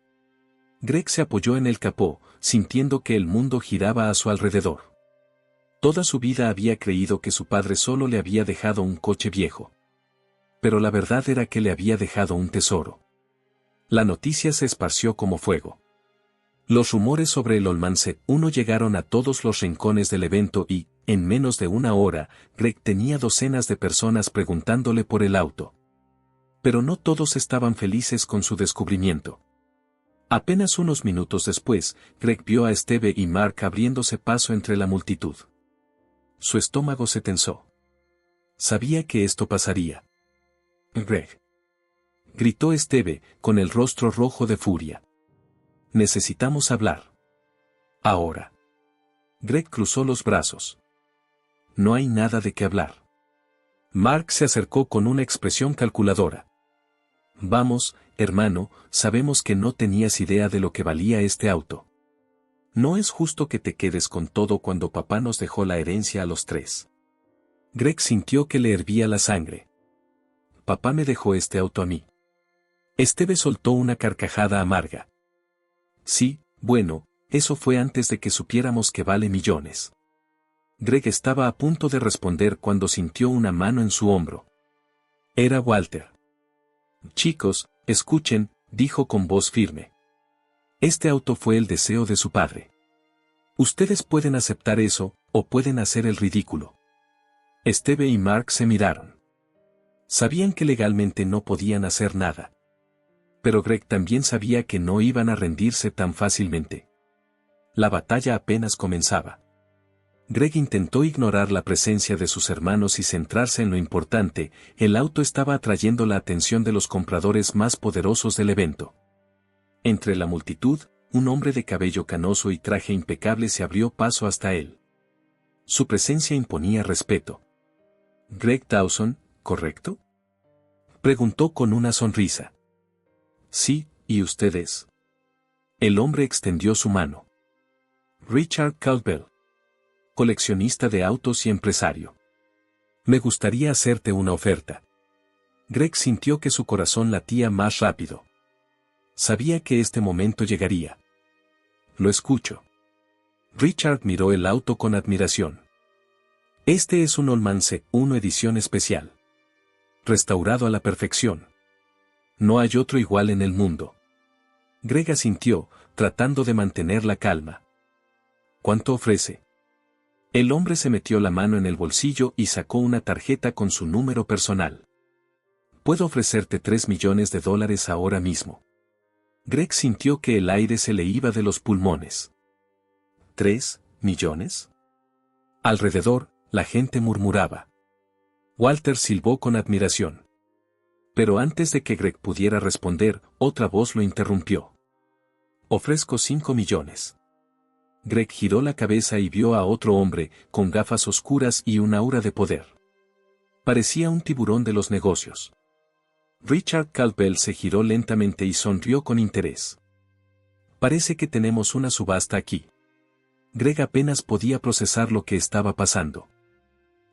Greg se apoyó en el capó, sintiendo que el mundo giraba a su alrededor. Toda su vida había creído que su padre solo le había dejado un coche viejo. Pero la verdad era que le había dejado un tesoro. La noticia se esparció como fuego. Los rumores sobre el Ullman C1 llegaron a todos los rincones del evento y, en menos de una hora, Greg tenía docenas de personas preguntándole por el auto. Pero no todos estaban felices con su descubrimiento. Apenas unos minutos después, Greg vio a Steve y Mark abriéndose paso entre la multitud. Su estómago se tensó. Sabía que esto pasaría. «Greg», gritó Steve, con el rostro rojo de furia. «Necesitamos hablar. Ahora». Greg cruzó los brazos. «No hay nada de qué hablar». Mark se acercó con una expresión calculadora. «Vamos, hermano, sabemos que no tenías idea de lo que valía este auto. No es justo que te quedes con todo cuando papá nos dejó la herencia a los 3. Greg sintió que le hervía la sangre. «Papá me dejó este auto a mí». Steve soltó una carcajada amarga. «Sí, bueno, eso fue antes de que supiéramos que vale millones». Greg estaba a punto de responder cuando sintió una mano en su hombro. Era Walter. «Chicos, escuchen», dijo con voz firme. «Este auto fue el deseo de su padre. Ustedes pueden aceptar eso, o pueden hacer el ridículo». Steve y Mark se miraron. Sabían que legalmente no podían hacer nada. Pero Greg también sabía que no iban a rendirse tan fácilmente. La batalla apenas comenzaba. Greg intentó ignorar la presencia de sus hermanos y centrarse en lo importante. El auto estaba atrayendo la atención de los compradores más poderosos del evento. Entre la multitud, un hombre de cabello canoso y traje impecable se abrió paso hasta él. Su presencia imponía respeto. «Greg Dawson, ¿correcto?», preguntó con una sonrisa. «Sí, ¿y ustedes?». El hombre extendió su mano. «Richard Caldwell, coleccionista de autos y empresario. Me gustaría hacerte una oferta». Greg sintió que su corazón latía más rápido. Sabía que este momento llegaría. Lo escucho. Richard miró el auto con admiración. Este es un Oldman C1 edición especial. Restaurado a la perfección. No hay otro igual en el mundo. Greg asintió, tratando de mantener la calma. ¿Cuánto ofrece? El hombre se metió la mano en el bolsillo y sacó una tarjeta con su número personal. Puedo ofrecerte $3 millones ahora mismo. Greg sintió que el aire se le iba de los pulmones. ¿3 millones? Alrededor, la gente murmuraba. Walter silbó con admiración. Pero antes de que Greg pudiera responder, otra voz lo interrumpió. Ofrezco 5 millones. Greg giró la cabeza y vio a otro hombre, con gafas oscuras y un aura de poder. Parecía un tiburón de los negocios. Richard Caldwell se giró lentamente y sonrió con interés. Parece que tenemos una subasta aquí. Greg apenas podía procesar lo que estaba pasando.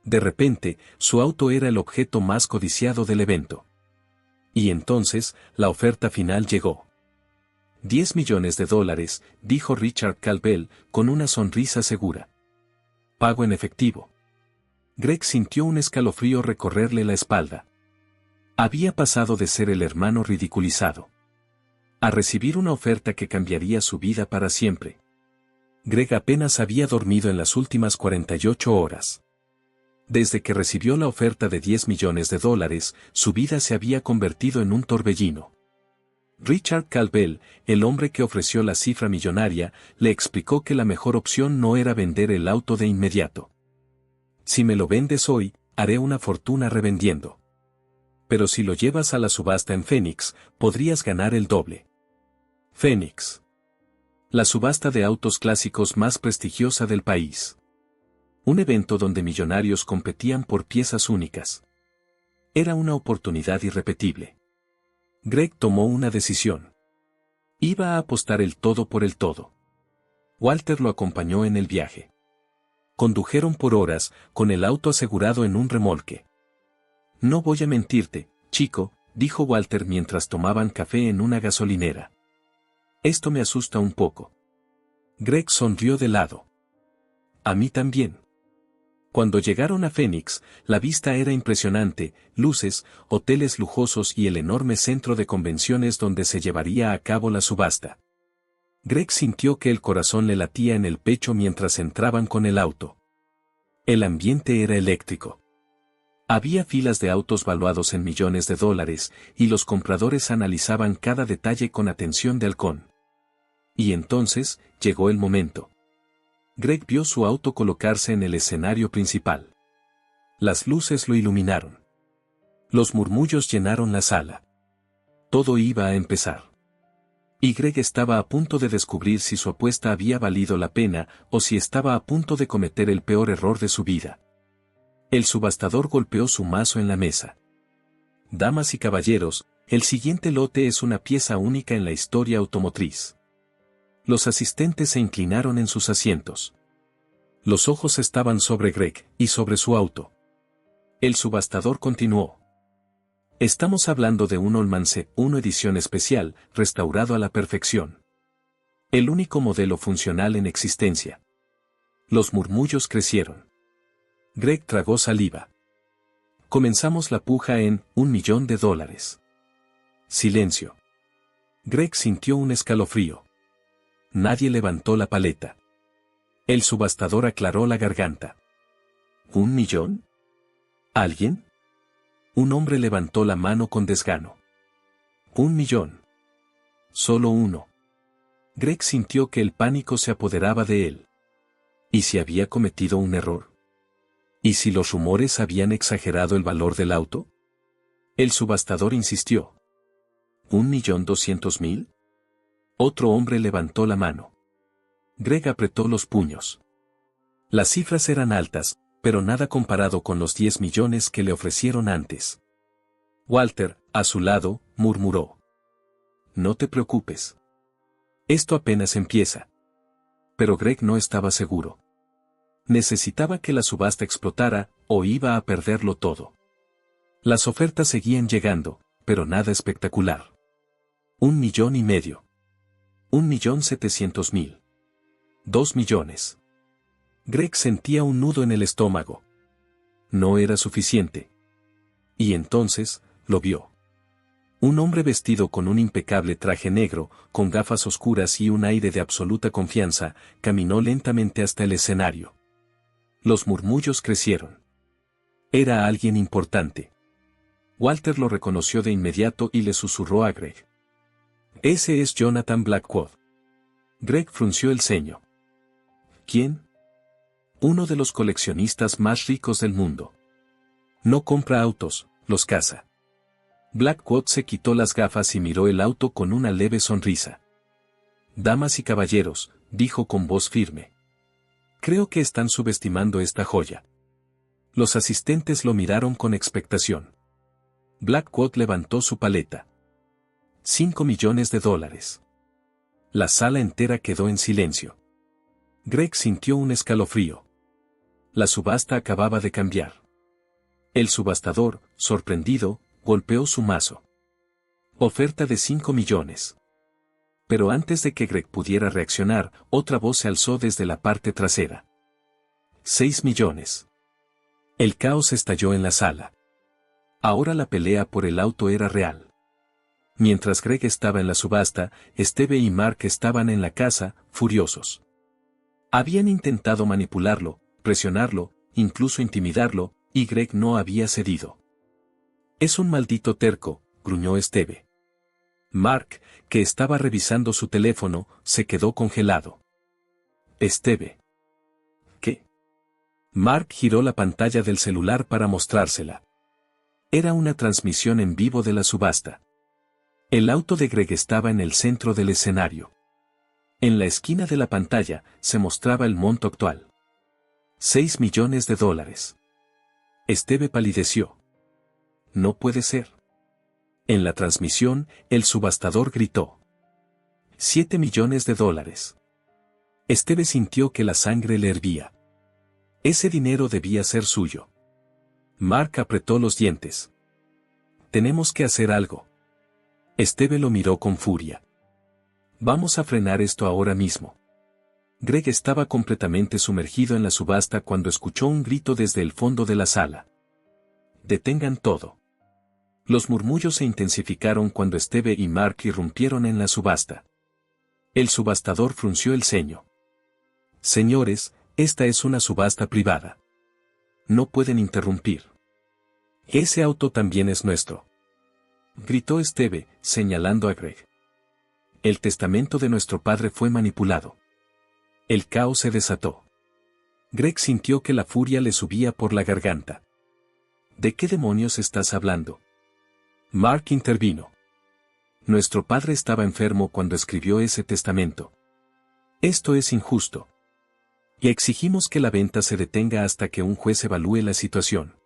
De repente, su auto era el objeto más codiciado del evento. Y entonces, la oferta final llegó. $10 millones, dijo Richard Caldwell, con una sonrisa segura. Pago en efectivo. Greg sintió un escalofrío recorrerle la espalda. Había pasado de ser el hermano ridiculizado a recibir una oferta que cambiaría su vida para siempre. Greg apenas había dormido en las últimas 48 horas. Desde que recibió la oferta de $10 millones, su vida se había convertido en un torbellino. Richard Caldwell, el hombre que ofreció la cifra millonaria, le explicó que la mejor opción no era vender el auto de inmediato. Si me lo vendes hoy, haré una fortuna revendiendo. Pero si lo llevas a la subasta en Phoenix, podrías ganar el doble. Phoenix. La subasta de autos clásicos más prestigiosa del país. Un evento donde millonarios competían por piezas únicas. Era una oportunidad irrepetible. Greg tomó una decisión. Iba a apostar el todo por el todo. Walter lo acompañó en el viaje. Condujeron por horas, con el auto asegurado en un remolque. No voy a mentirte, chico, dijo Walter mientras tomaban café en una gasolinera. Esto me asusta un poco. Greg sonrió de lado. A mí también. Cuando llegaron a Phoenix, la vista era impresionante, luces, hoteles lujosos y el enorme centro de convenciones donde se llevaría a cabo la subasta. Greg sintió que el corazón le latía en el pecho mientras entraban con el auto. El ambiente era eléctrico. Había filas de autos valuados en millones de dólares, y los compradores analizaban cada detalle con atención de halcón. Y entonces, llegó el momento. Greg vio su auto colocarse en el escenario principal. Las luces lo iluminaron. Los murmullos llenaron la sala. Todo iba a empezar. Y Greg estaba a punto de descubrir si su apuesta había valido la pena, o si estaba a punto de cometer el peor error de su vida. El subastador golpeó su mazo en la mesa. Damas y caballeros, el siguiente lote es una pieza única en la historia automotriz. Los asistentes se inclinaron en sus asientos. Los ojos estaban sobre Greg, y sobre su auto. El subastador continuó. Estamos hablando de un Oldman C1 edición especial, restaurado a la perfección. El único modelo funcional en existencia. Los murmullos crecieron. Greg tragó saliva. Comenzamos la puja en $1 millón. Silencio. Greg sintió un escalofrío. Nadie levantó la paleta. El subastador aclaró la garganta. ¿1 millón? ¿Alguien? Un hombre levantó la mano con desgano. $1 millón. Solo uno. Greg sintió que el pánico se apoderaba de él. ¿Y si había cometido un error? ¿Y si los rumores habían exagerado el valor del auto? El subastador insistió. ¿1.200.000? Otro hombre levantó la mano. Greg apretó los puños. Las cifras eran altas, pero nada comparado con los 10 millones que le ofrecieron antes. Walter, a su lado, murmuró. No te preocupes. Esto apenas empieza. Pero Greg no estaba seguro. Necesitaba que la subasta explotara, o iba a perderlo todo. Las ofertas seguían llegando, pero nada espectacular. 1,5 millones. 1,700,000. 2 millones. Greg sentía un nudo en el estómago. No era suficiente. Y entonces, lo vio. Un hombre vestido con un impecable traje negro, con gafas oscuras y un aire de absoluta confianza, caminó lentamente hasta el escenario. Los murmullos crecieron. Era alguien importante. Walter lo reconoció de inmediato y le susurró a Greg. «Ese es Jonathan Blackwood». Greg frunció el ceño. «¿Quién?» «Uno de los coleccionistas más ricos del mundo. No compra autos, los caza». Blackwood se quitó las gafas y miró el auto con una leve sonrisa. «Damas y caballeros», dijo con voz firme. «Creo que están subestimando esta joya». Los asistentes lo miraron con expectación. Blackwood levantó su paleta. $5 millones. La sala entera quedó en silencio. Greg sintió un escalofrío. La subasta acababa de cambiar. El subastador, sorprendido, golpeó su mazo. Oferta de 5 millones. Pero antes de que Greg pudiera reaccionar, otra voz se alzó desde la parte trasera. 6 millones. El caos estalló en la sala. Ahora la pelea por el auto era real. Mientras Greg estaba en la subasta, Steve y Mark estaban en la casa, furiosos. Habían intentado manipularlo, presionarlo, incluso intimidarlo, y Greg no había cedido. «Es un maldito terco», gruñó Steve. Mark, que estaba revisando su teléfono, se quedó congelado. «Steve». «¿Qué?» Mark giró la pantalla del celular para mostrársela. Era una transmisión en vivo de la subasta. El auto de Greg estaba en el centro del escenario. En la esquina de la pantalla se mostraba el monto actual. $6 millones. Steve palideció. «No puede ser». En la transmisión, el subastador gritó. $7 millones. Steve sintió que la sangre le hervía. Ese dinero debía ser suyo. Mark apretó los dientes. «Tenemos que hacer algo». Steve lo miró con furia. «Vamos a frenar esto ahora mismo». Greg estaba completamente sumergido en la subasta cuando escuchó un grito desde el fondo de la sala. «Detengan todo». Los murmullos se intensificaron cuando Steve y Mark irrumpieron en la subasta. El subastador frunció el ceño. «Señores, esta es una subasta privada. No pueden interrumpir». «Ese auto también es nuestro», gritó Steve, señalando a Greg. «El testamento de nuestro padre fue manipulado». El caos se desató. Greg sintió que la furia le subía por la garganta. «¿De qué demonios estás hablando?». Mark intervino. «Nuestro padre estaba enfermo cuando escribió ese testamento. Esto es injusto. Y exigimos que la venta se detenga hasta que un juez evalúe la situación».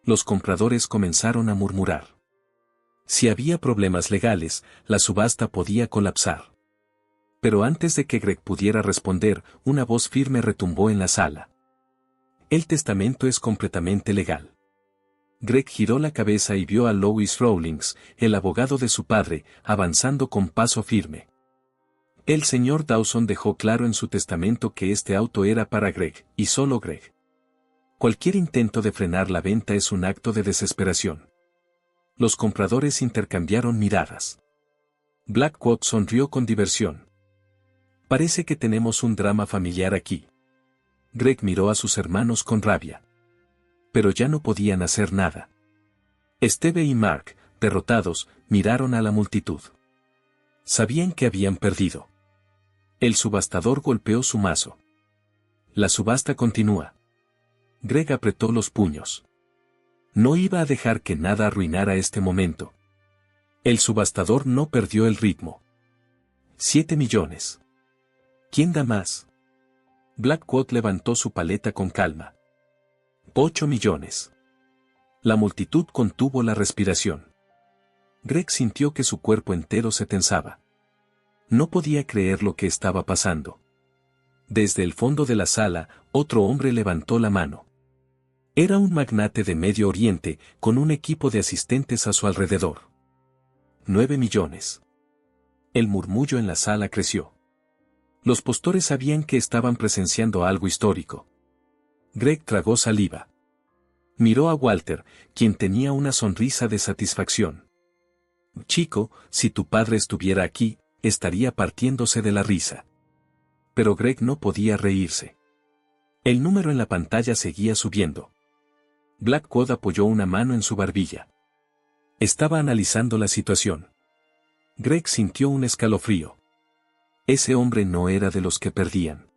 Los compradores comenzaron a murmurar. Si había problemas legales, la subasta podía colapsar. Pero antes de que Greg pudiera responder, una voz firme retumbó en la sala. «El testamento es completamente legal». Greg giró la cabeza y vio a Lois Rawlings, el abogado de su padre, avanzando con paso firme. El señor Dawson dejó claro en su testamento que este auto era para Greg, y solo Greg. Cualquier intento de frenar la venta es un acto de desesperación. Los compradores intercambiaron miradas. Blackwood sonrió con diversión. «Parece que tenemos un drama familiar aquí». Greg miró a sus hermanos con rabia. Pero ya no podían hacer nada. Steve y Mark, derrotados, miraron a la multitud. Sabían que habían perdido. El subastador golpeó su mazo. La subasta continúa. Greg apretó los puños. No iba a dejar que nada arruinara este momento. El subastador no perdió el ritmo. 7 millones. ¿Quién da más? Blackwood levantó su paleta con calma. 8 millones. La multitud contuvo la respiración. Greg sintió que su cuerpo entero se tensaba. No podía creer lo que estaba pasando. Desde el fondo de la sala, otro hombre levantó la mano. Era un magnate de Medio Oriente, con un equipo de asistentes a su alrededor. 9 millones. El murmullo en la sala creció. Los postores sabían que estaban presenciando algo histórico. Greg tragó saliva. Miró a Walter, quien tenía una sonrisa de satisfacción. Chico, si tu padre estuviera aquí, estaría partiéndose de la risa. Pero Greg no podía reírse. El número en la pantalla seguía subiendo. Blackwood apoyó una mano en su barbilla. Estaba analizando la situación. Greg sintió un escalofrío. Ese hombre no era de los que perdían.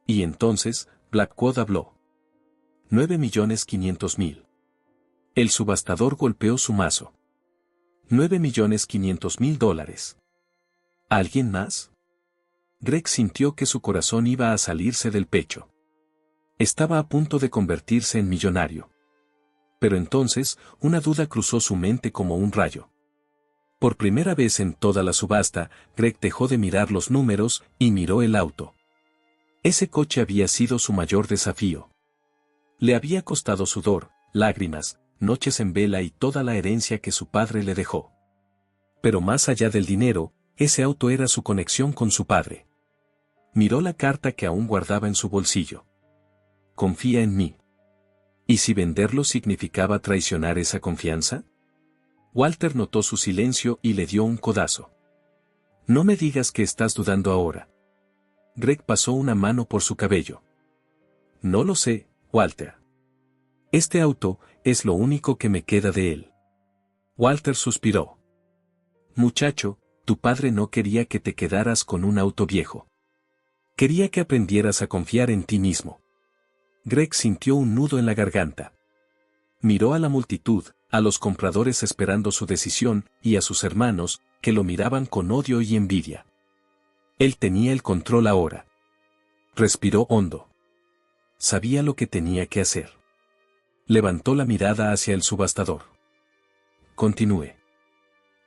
Y entonces, Blackwood habló. 9.500.000. El subastador golpeó su mazo. 9.500.000 dólares. ¿Alguien más? Greg sintió que su corazón iba a salirse del pecho. Estaba a punto de convertirse en millonario. Pero entonces, una duda cruzó su mente como un rayo. Por primera vez en toda la subasta, Greg dejó de mirar los números y miró el auto. Ese coche había sido su mayor desafío. Le había costado sudor, lágrimas, noches en vela y toda la herencia que su padre le dejó. Pero más allá del dinero, ese auto era su conexión con su padre. Miró la carta que aún guardaba en su bolsillo. Confía en mí. ¿Y si venderlo significaba traicionar esa confianza? Walter notó su silencio y le dio un codazo. No me digas que estás dudando ahora. Greg pasó una mano por su cabello. No lo sé, Walter. Este auto es lo único que me queda de él. Walter suspiró. Muchacho, tu padre no quería que te quedaras con un auto viejo. Quería que aprendieras a confiar en ti mismo. Greg sintió un nudo en la garganta. Miró a la multitud, a los compradores esperando su decisión, y a sus hermanos, que lo miraban con odio y envidia. Él tenía el control ahora. Respiró hondo. Sabía lo que tenía que hacer. Levantó la mirada hacia el subastador. Continúe.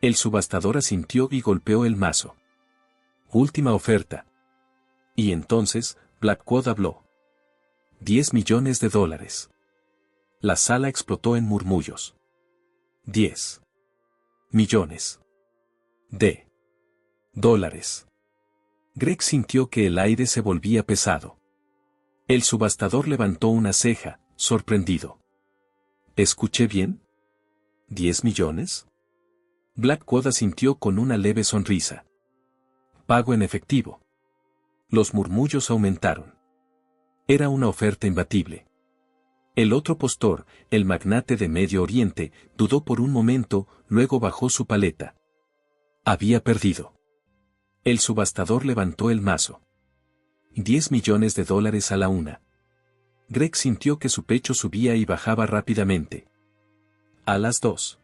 El subastador asintió y golpeó el mazo. Última oferta. Y entonces, Blackwood habló. 10 millones de dólares. La sala explotó en murmullos. 10 millones de dólares. Greg sintió que el aire se volvía pesado. El subastador levantó una ceja, sorprendido. ¿Escuché bien? ¿10 millones? Blackwood asintió con una leve sonrisa. Pago en efectivo. Los murmullos aumentaron. Era una oferta imbatible. El otro postor, el magnate de Medio Oriente, dudó por un momento, luego bajó su paleta. Había perdido. El subastador levantó el mazo. 10 millones de dólares a la una. Greg sintió que su pecho subía y bajaba rápidamente. A las 2.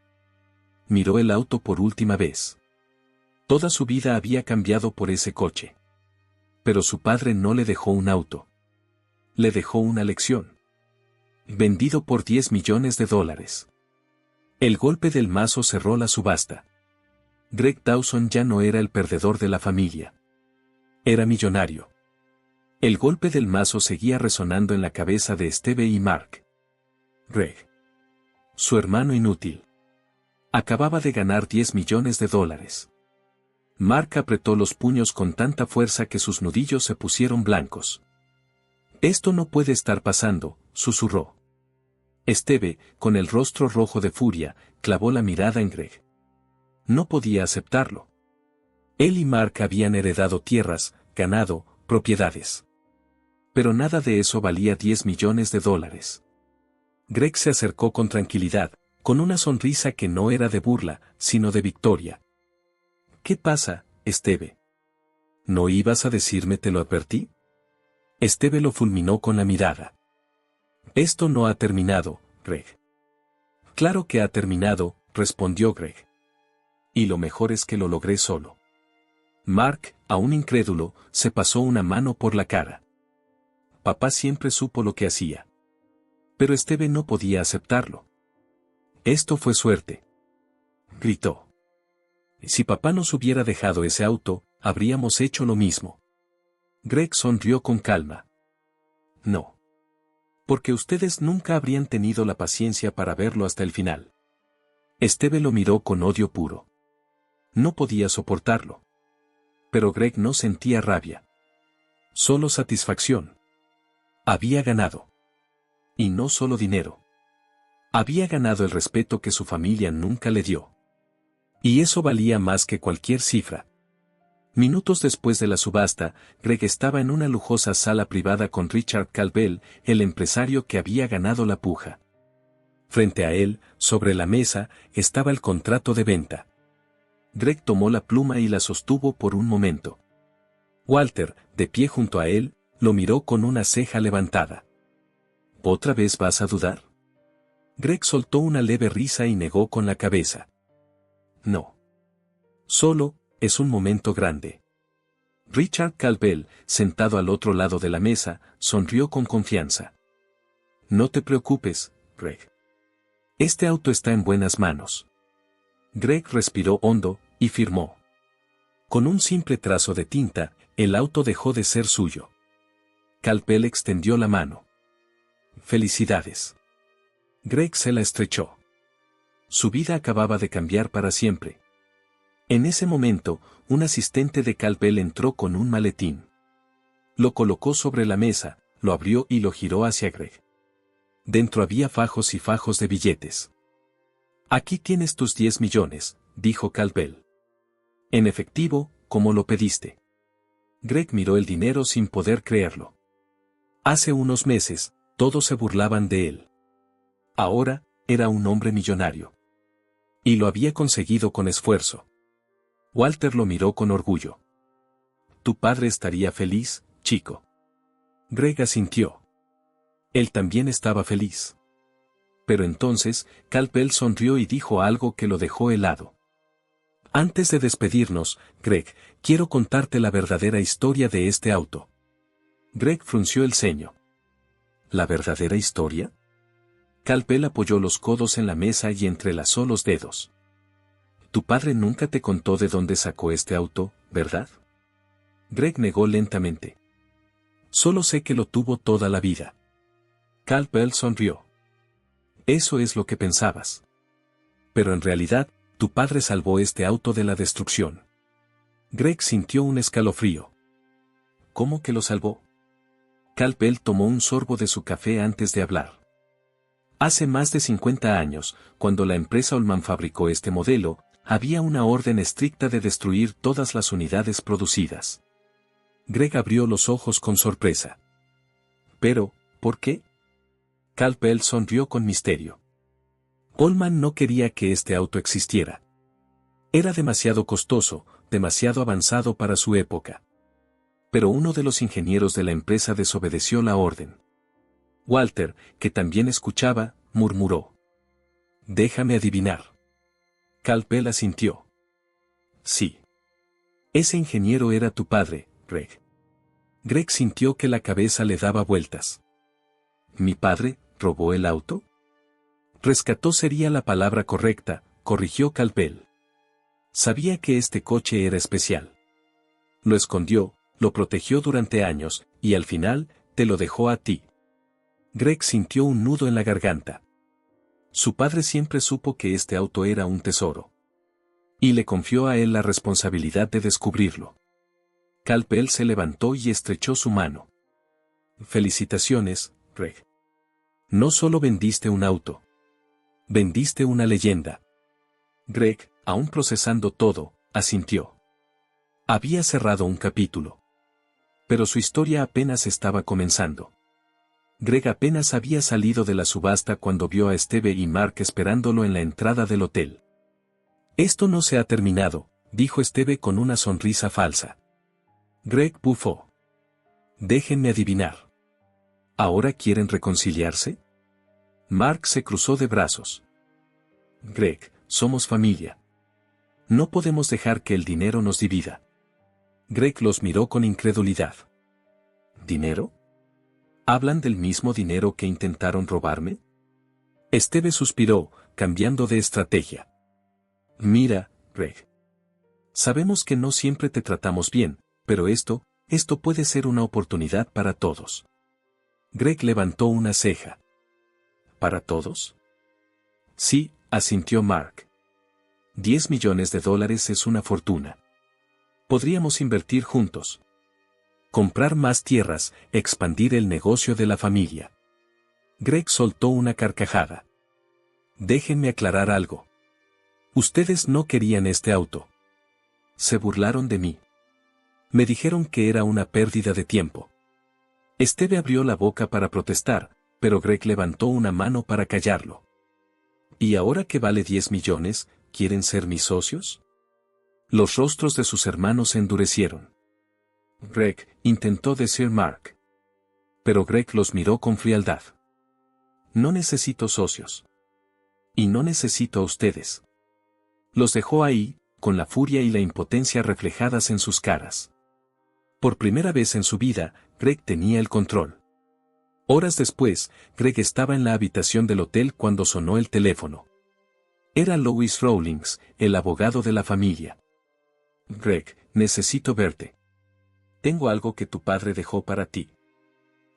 Miró el auto por última vez. Toda su vida había cambiado por ese coche. Pero su padre no le dejó un auto. Le dejó una lección. Vendido por 10 millones de dólares. El golpe del mazo cerró la subasta. Greg Dawson ya no era el perdedor de la familia. Era millonario. El golpe del mazo seguía resonando en la cabeza de Steve y Mark. Greg. Su hermano inútil. Acababa de ganar 10 millones de dólares. Mark apretó los puños con tanta fuerza que sus nudillos se pusieron blancos. Esto no puede estar pasando, susurró. Steve, con el rostro rojo de furia, clavó la mirada en Greg. No podía aceptarlo. Él y Mark habían heredado tierras, ganado, propiedades. Pero nada de eso valía 10 millones de dólares. Greg se acercó con tranquilidad, con una sonrisa que no era de burla, sino de victoria. ¿Qué pasa, Steve? ¿No ibas a decirme te lo advertí? Steve lo fulminó con la mirada. Esto no ha terminado, Greg. Claro que ha terminado, respondió Greg. Y lo mejor es que lo logré solo. Mark, aún incrédulo, se pasó una mano por la cara. Papá siempre supo lo que hacía. Pero Steve no podía aceptarlo. Esto fue suerte. Gritó. Si papá nos hubiera dejado ese auto, habríamos hecho lo mismo. Greg sonrió con calma. No. Porque ustedes nunca habrían tenido la paciencia para verlo hasta el final. Esteve lo miró con odio puro. No podía soportarlo. Pero Greg no sentía rabia. Solo satisfacción. Había ganado. Y no solo dinero. Había ganado el respeto que su familia nunca le dio. Y eso valía más que cualquier cifra. Minutos después de la subasta, Greg estaba en una lujosa sala privada con Richard Calbell, el empresario que había ganado la puja. Frente a él, sobre la mesa, estaba el contrato de venta. Greg tomó la pluma y la sostuvo por un momento. Walter, de pie junto a él, lo miró con una ceja levantada. ¿Otra vez vas a dudar? Greg soltó una leve risa y negó con la cabeza. No. Solo, es un momento grande. Richard Calbell, sentado al otro lado de la mesa, sonrió con confianza. No te preocupes, Greg. Este auto está en buenas manos. Greg respiró hondo, y firmó. Con un simple trazo de tinta, el auto dejó de ser suyo. Calbell extendió la mano. Felicidades. Greg se la estrechó. Su vida acababa de cambiar para siempre. En ese momento, un asistente de Calbell entró con un maletín. Lo colocó sobre la mesa, lo abrió y lo giró hacia Greg. Dentro había fajos y fajos de billetes. Aquí tienes tus 10 millones, dijo Calbell. En efectivo, como lo pediste. Greg miró el dinero sin poder creerlo. Hace unos meses, todos se burlaban de él. Ahora, era un hombre millonario. Y lo había conseguido con esfuerzo. Walter lo miró con orgullo. Tu padre estaría feliz, chico. Greg asintió. Él también estaba feliz. Pero entonces, Calbell sonrió y dijo algo que lo dejó helado. Antes de despedirnos, Greg, quiero contarte la verdadera historia de este auto. Greg frunció el ceño. ¿La verdadera historia? Calbell apoyó los codos en la mesa y entrelazó los dedos. Tu padre nunca te contó de dónde sacó este auto, ¿verdad? Greg negó lentamente. Solo sé que lo tuvo toda la vida. Calbell sonrió. Eso es lo que pensabas. Pero en realidad, tu padre salvó este auto de la destrucción. Greg sintió un escalofrío. ¿Cómo que lo salvó? Calbell tomó un sorbo de su café antes de hablar. Hace más de 50 años, cuando la empresa Ullman fabricó este modelo, había una orden estricta de destruir todas las unidades producidas. Greg abrió los ojos con sorpresa. Pero, ¿por qué? Calbell sonrió con misterio. Ullman no quería que este auto existiera. Era demasiado costoso, demasiado avanzado para su época. Pero uno de los ingenieros de la empresa desobedeció la orden. Walter, que también escuchaba, murmuró. Déjame adivinar. Calbell asintió. Sí. Ese ingeniero era tu padre, Greg. Greg sintió que la cabeza le daba vueltas. ¿Mi padre robó el auto? Rescató sería la palabra correcta, corrigió Calbell. Sabía que este coche era especial. Lo escondió, lo protegió durante años, y al final, te lo dejó a ti. Greg sintió un nudo en la garganta. Su padre siempre supo que este auto era un tesoro. Y le confió a él la responsabilidad de descubrirlo. Calbell se levantó y estrechó su mano. Felicitaciones, Greg. No solo vendiste un auto. Vendiste una leyenda. Greg, aún procesando todo, asintió. Había cerrado un capítulo. Pero su historia apenas estaba comenzando. Greg apenas había salido de la subasta cuando vio a Esteve y Mark esperándolo en la entrada del hotel. Esto no se ha terminado, dijo Esteve con una sonrisa falsa. Greg bufó. Déjenme adivinar. ¿Ahora quieren reconciliarse? Mark se cruzó de brazos. Greg, somos familia. No podemos dejar que el dinero nos divida. Greg los miró con incredulidad. ¿Dinero? ¿Hablan del mismo dinero que intentaron robarme? Esteve suspiró, cambiando de estrategia. Mira, Greg. Sabemos que no siempre te tratamos bien, pero esto puede ser una oportunidad para todos. Greg levantó una ceja. ¿Para todos? Sí, asintió Mark. $10 millones es una fortuna. Podríamos invertir juntos. Comprar más tierras, expandir el negocio de la familia. Greg soltó una carcajada. Déjenme aclarar algo. Ustedes no querían este auto. Se burlaron de mí. Me dijeron que era una pérdida de tiempo. Steve abrió la boca para protestar, pero Greg levantó una mano para callarlo. ¿Y ahora que vale 10 millones, quieren ser mis socios? Los rostros de sus hermanos se endurecieron. Greg, intentó decir Mark. Pero Greg los miró con frialdad. No necesito socios. Y no necesito a ustedes. Los dejó ahí, con la furia y la impotencia reflejadas en sus caras. Por primera vez en su vida, Greg tenía el control. Horas después, Greg estaba en la habitación del hotel cuando sonó el teléfono. Era Lois Rawlings, el abogado de la familia. Greg, necesito verte. Tengo algo que tu padre dejó para ti.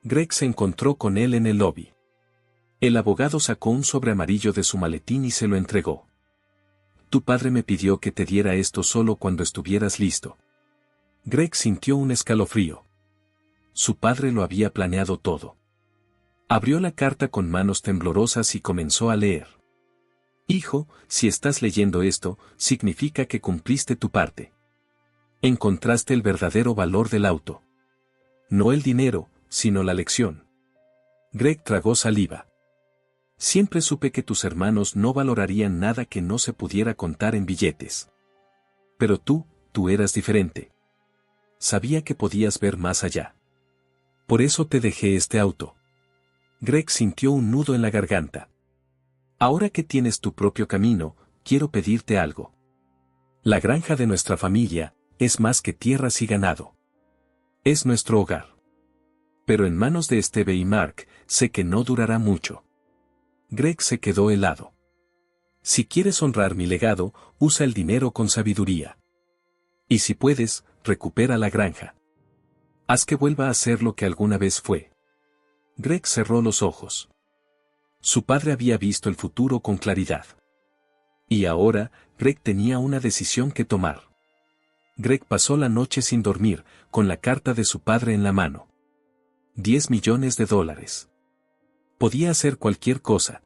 Greg se encontró con él en el lobby. El abogado sacó un sobre amarillo de su maletín y se lo entregó. Tu padre me pidió que te diera esto solo cuando estuvieras listo. Greg sintió un escalofrío. Su padre lo había planeado todo. Abrió la carta con manos temblorosas y comenzó a leer. Hijo, si estás leyendo esto, significa que cumpliste tu parte. Encontraste el verdadero valor del auto. No el dinero, sino la lección. Greg tragó saliva. Siempre supe que tus hermanos no valorarían nada que no se pudiera contar en billetes. Pero tú eras diferente. Sabía que podías ver más allá. Por eso te dejé este auto. Greg sintió un nudo en la garganta. Ahora que tienes tu propio camino, quiero pedirte algo. La granja de nuestra familia es más que tierras y ganado. Es nuestro hogar. Pero en manos de Steve y Mark, sé que no durará mucho. Greg se quedó helado. Si quieres honrar mi legado, usa el dinero con sabiduría. Y si puedes, recupera la granja. Haz que vuelva a ser lo que alguna vez fue. Greg cerró los ojos. Su padre había visto el futuro con claridad. Y ahora, Greg tenía una decisión que tomar. Greg pasó la noche sin dormir, con la carta de su padre en la mano. $10 millones. Podía hacer cualquier cosa.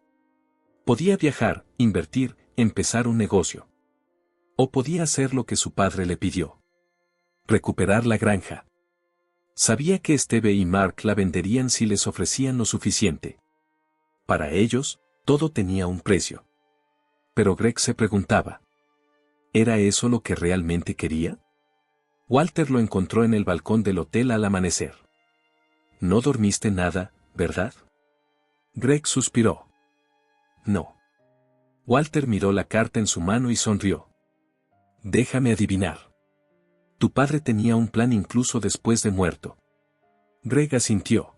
Podía viajar, invertir, empezar un negocio. O podía hacer lo que su padre le pidió. Recuperar la granja. Sabía que Steve y Mark la venderían si les ofrecían lo suficiente. Para ellos, todo tenía un precio. Pero Greg se preguntaba. ¿Era eso lo que realmente quería? Walter lo encontró en el balcón del hotel al amanecer. No dormiste nada, ¿verdad? Greg suspiró. No. Walter miró la carta en su mano y sonrió. Déjame adivinar. Tu padre tenía un plan incluso después de muerto. Greg asintió.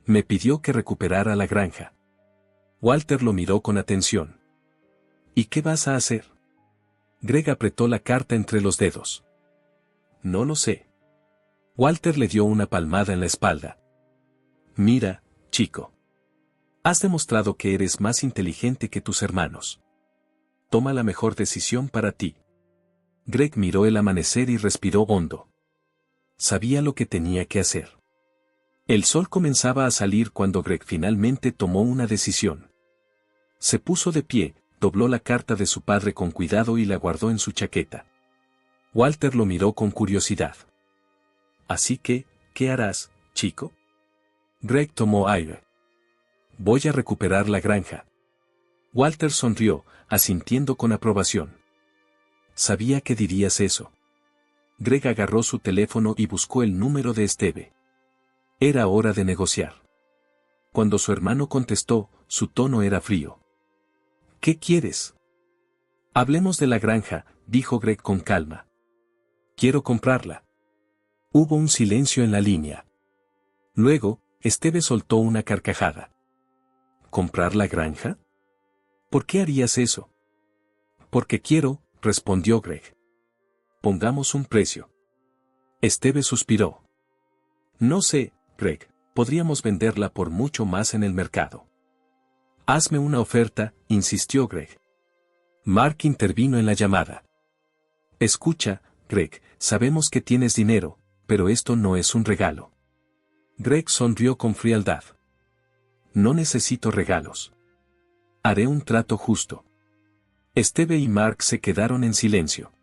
Me pidió que recuperara la granja. Walter lo miró con atención. ¿Y qué vas a hacer? Greg apretó la carta entre los dedos. No lo sé. Walter le dio una palmada en la espalda. Mira, chico. Has demostrado que eres más inteligente que tus hermanos. Toma la mejor decisión para ti. Greg miró el amanecer y respiró hondo. Sabía lo que tenía que hacer. El sol comenzaba a salir cuando Greg finalmente tomó una decisión. Se puso de pie, dobló la carta de su padre con cuidado y la guardó en su chaqueta. Walter lo miró con curiosidad. Así que, ¿qué harás, chico? Greg tomó aire. Voy a recuperar la granja. Walter sonrió, asintiendo con aprobación. Sabía que dirías eso. Greg agarró su teléfono y buscó el número de Steve. Era hora de negociar. Cuando su hermano contestó, su tono era frío. ¿Qué quieres? Hablemos de la granja, dijo Greg con calma. Quiero comprarla. Hubo un silencio en la línea. Luego, Steve soltó una carcajada. ¿Comprar la granja? ¿Por qué harías eso? Porque quiero, respondió Greg. Pongamos un precio. Steve suspiró. No sé, Greg, podríamos venderla por mucho más en el mercado. Hazme una oferta, insistió Greg. Mark intervino en la llamada. Escucha, Greg, sabemos que tienes dinero, pero esto no es un regalo. Greg sonrió con frialdad. No necesito regalos. Haré un trato justo. Steve y Mark se quedaron en silencio.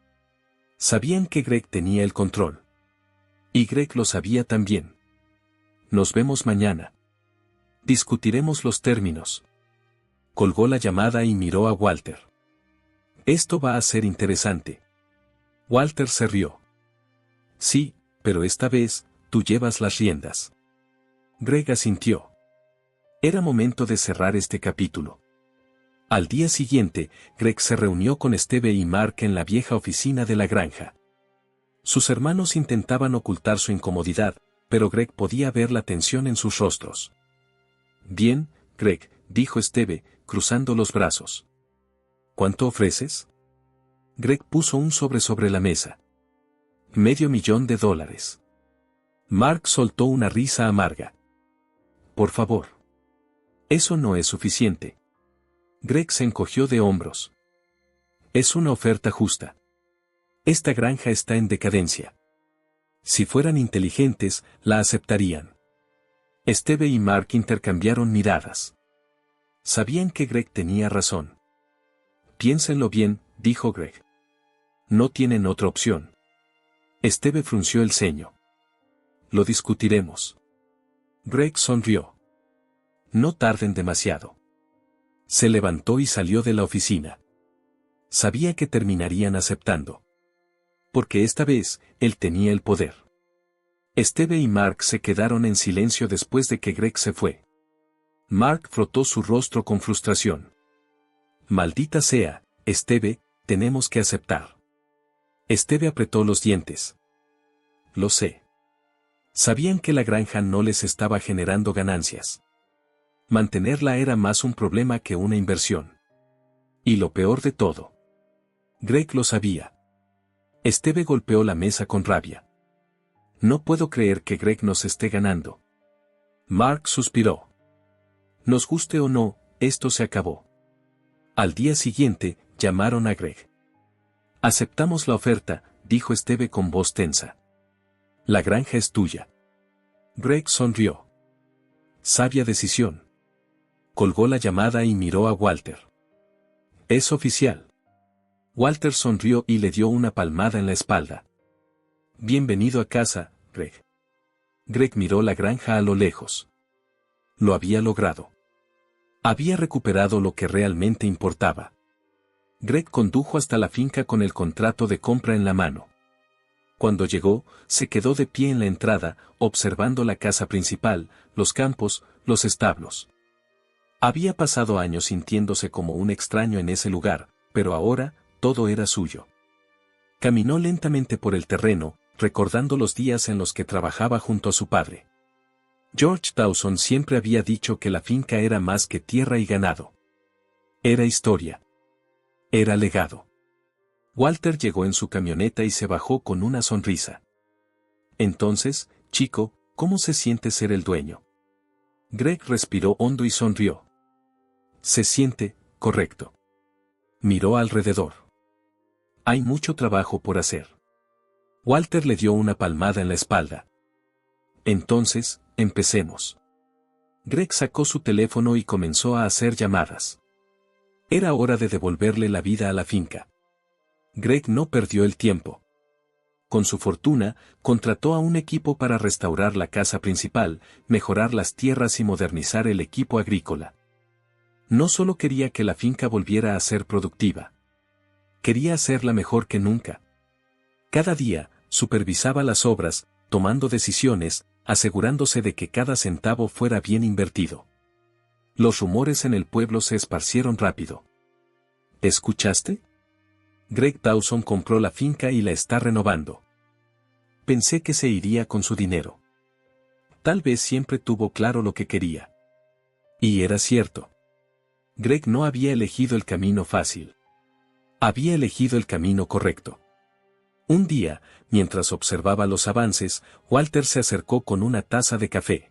Sabían que Greg tenía el control. Y Greg lo sabía también. Nos vemos mañana. Discutiremos los términos. Colgó la llamada y miró a Walter. Esto va a ser interesante. Walter se rió. Sí, pero esta vez, tú llevas las riendas. Greg asintió. Era momento de cerrar este capítulo. Al día siguiente, Greg se reunió con Steve y Mark en la vieja oficina de la granja. Sus hermanos intentaban ocultar su incomodidad, pero Greg podía ver la tensión en sus rostros. Bien, Greg, dijo Steve, cruzando los brazos. ¿Cuánto ofreces? Greg puso un sobre la mesa. $500,000. Mark soltó una risa amarga. Por favor. Eso no es suficiente. Greg se encogió de hombros. Es una oferta justa. Esta granja está en decadencia. Si fueran inteligentes, la aceptarían. Steve y Mark intercambiaron miradas. Sabían que Greg tenía razón. Piénsenlo bien, dijo Greg. No tienen otra opción. Steve frunció el ceño. Lo discutiremos. Greg sonrió. No tarden demasiado. Se levantó y salió de la oficina. Sabía que terminarían aceptando. Porque esta vez, él tenía el poder. Steve y Mark se quedaron en silencio después de que Greg se fue. Mark frotó su rostro con frustración. Maldita sea, Steve, tenemos que aceptar. Steve apretó los dientes. Lo sé. Sabían que la granja no les estaba generando ganancias. Mantenerla era más un problema que una inversión. Y lo peor de todo. Greg lo sabía. Steve golpeó la mesa con rabia. No puedo creer que Greg nos esté ganando. Mark suspiró. Nos guste o no, esto se acabó. Al día siguiente, llamaron a Greg. Aceptamos la oferta, dijo Steve con voz tensa. La granja es tuya. Greg sonrió. Sabia decisión. Colgó la llamada y miró a Walter. Es oficial. Walter sonrió y le dio una palmada en la espalda. Bienvenido a casa, Greg. Greg miró la granja a lo lejos. Lo había logrado. Había recuperado lo que realmente importaba. Greg condujo hasta la finca con el contrato de compra en la mano. Cuando llegó, se quedó de pie en la entrada, observando la casa principal, los campos, los establos. Había pasado años sintiéndose como un extraño en ese lugar, pero ahora, todo era suyo. Caminó lentamente por el terreno, recordando los días en los que trabajaba junto a su padre. George Dawson siempre había dicho que la finca era más que tierra y ganado. Era historia. Era legado. Walter llegó en su camioneta y se bajó con una sonrisa. Entonces, chico, ¿cómo se siente ser el dueño? Greg respiró hondo y sonrió. Se siente, correcto. Miró alrededor. Hay mucho trabajo por hacer. Walter le dio una palmada en la espalda. Entonces, empecemos. Greg sacó su teléfono y comenzó a hacer llamadas. Era hora de devolverle la vida a la finca. Greg no perdió el tiempo. Con su fortuna, contrató a un equipo para restaurar la casa principal, mejorar las tierras y modernizar el equipo agrícola. No solo quería que la finca volviera a ser productiva. Quería hacerla mejor que nunca. Cada día, supervisaba las obras, tomando decisiones, asegurándose de que cada centavo fuera bien invertido. Los rumores en el pueblo se esparcieron rápido. ¿Escuchaste? Greg Dawson compró la finca y la está renovando. Pensé que se iría con su dinero. Tal vez siempre tuvo claro lo que quería. Y era cierto. Greg no había elegido el camino fácil. Había elegido el camino correcto. Un día, mientras observaba los avances, Walter se acercó con una taza de café.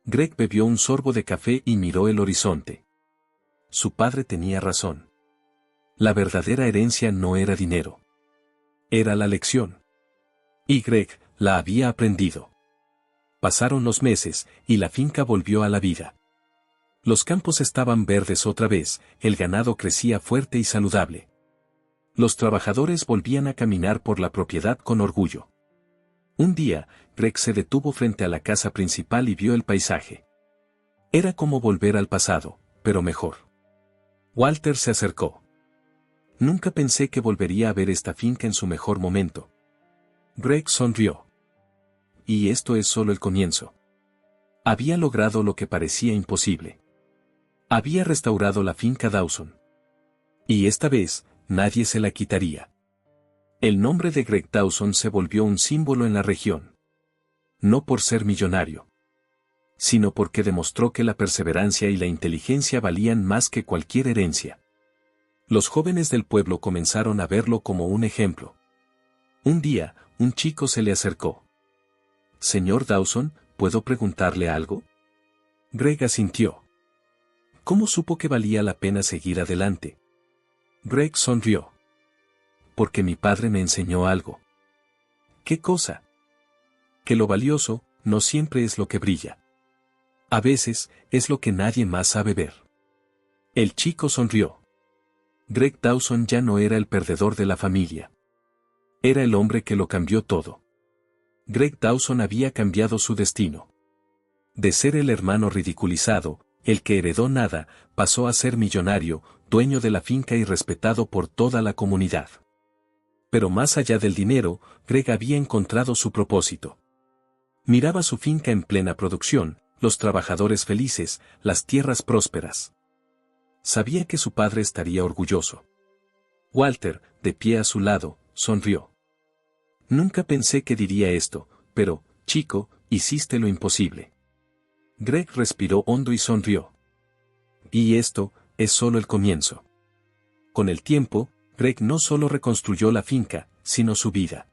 Greg bebió un sorbo de café y miró el horizonte. Su padre tenía razón. La verdadera herencia no era dinero. Era la lección. Y Greg la había aprendido. Pasaron los meses, y la finca volvió a la vida. Los campos estaban verdes otra vez, el ganado crecía fuerte y saludable. Los trabajadores volvían a caminar por la propiedad con orgullo. Un día, Greg se detuvo frente a la casa principal y vio el paisaje. Era como volver al pasado, pero mejor. Walter se acercó. Nunca pensé que volvería a ver esta finca en su mejor momento. Greg sonrió. Y esto es solo el comienzo. Había logrado lo que parecía imposible. Había restaurado la finca Dawson. Y esta vez, nadie se la quitaría. El nombre de Greg Dawson se volvió un símbolo en la región. No por ser millonario, sino porque demostró que la perseverancia y la inteligencia valían más que cualquier herencia. Los jóvenes del pueblo comenzaron a verlo como un ejemplo. Un día, un chico se le acercó. «Señor Dawson, ¿puedo preguntarle algo?» Greg asintió. ¿Cómo supo que valía la pena seguir adelante? Greg sonrió. Porque mi padre me enseñó algo. ¿Qué cosa? Que lo valioso no siempre es lo que brilla. A veces, es lo que nadie más sabe ver. El chico sonrió. Greg Dawson ya no era el perdedor de la familia. Era el hombre que lo cambió todo. Greg Dawson había cambiado su destino. De ser el hermano ridiculizado, el que heredó nada, pasó a ser millonario, dueño de la finca y respetado por toda la comunidad. Pero más allá del dinero, Greg había encontrado su propósito. Miraba su finca en plena producción, los trabajadores felices, las tierras prósperas. Sabía que su padre estaría orgulloso. Walter, de pie a su lado, sonrió. Nunca pensé que diría esto, pero, chico, hiciste lo imposible. Greg respiró hondo y sonrió. Y esto, es solo el comienzo. Con el tiempo, Greg no solo reconstruyó la finca, sino su vida.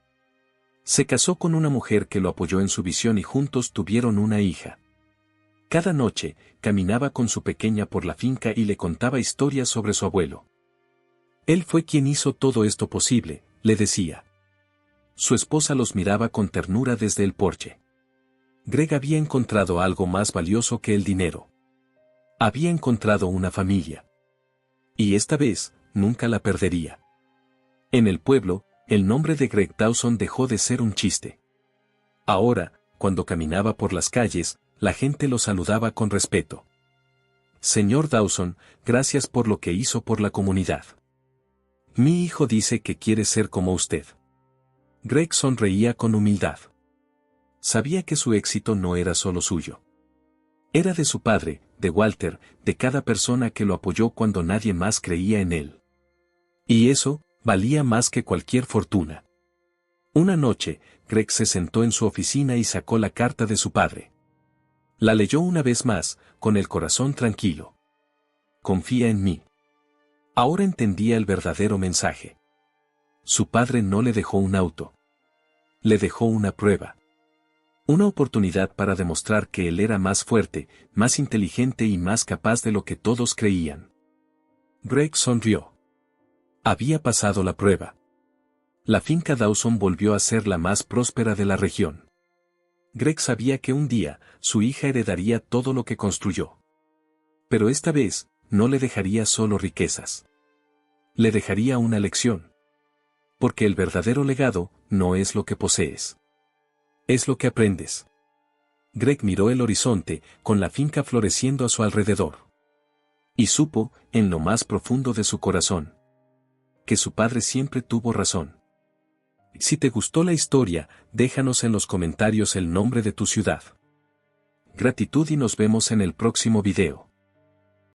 Se casó con una mujer que lo apoyó en su visión y juntos tuvieron una hija. Cada noche, caminaba con su pequeña por la finca y le contaba historias sobre su abuelo. Él fue quien hizo todo esto posible, le decía. Su esposa los miraba con ternura desde el porche. Greg había encontrado algo más valioso que el dinero. Había encontrado una familia. Y esta vez, nunca la perdería. En el pueblo, el nombre de Greg Dawson dejó de ser un chiste. Ahora, cuando caminaba por las calles, la gente lo saludaba con respeto. Señor Dawson, gracias por lo que hizo por la comunidad. Mi hijo dice que quiere ser como usted. Greg sonreía con humildad. Sabía que su éxito no era solo suyo. Era de su padre, de Walter, de cada persona que lo apoyó cuando nadie más creía en él. Y eso, valía más que cualquier fortuna. Una noche, Greg se sentó en su oficina y sacó la carta de su padre. La leyó una vez más, con el corazón tranquilo. Confía en mí. Ahora entendía el verdadero mensaje. Su padre no le dejó un auto. Le dejó una prueba. Una oportunidad para demostrar que él era más fuerte, más inteligente y más capaz de lo que todos creían. Greg sonrió. Había pasado la prueba. La finca Dawson volvió a ser la más próspera de la región. Greg sabía que un día, su hija heredaría todo lo que construyó. Pero esta vez, no le dejaría solo riquezas. Le dejaría una lección. Porque el verdadero legado, no es lo que posees. Es lo que aprendes. Greg miró el horizonte, con la finca floreciendo a su alrededor. Y supo, en lo más profundo de su corazón, que su padre siempre tuvo razón. Si te gustó la historia, déjanos en los comentarios el nombre de tu ciudad. Gratitud y nos vemos en el próximo video.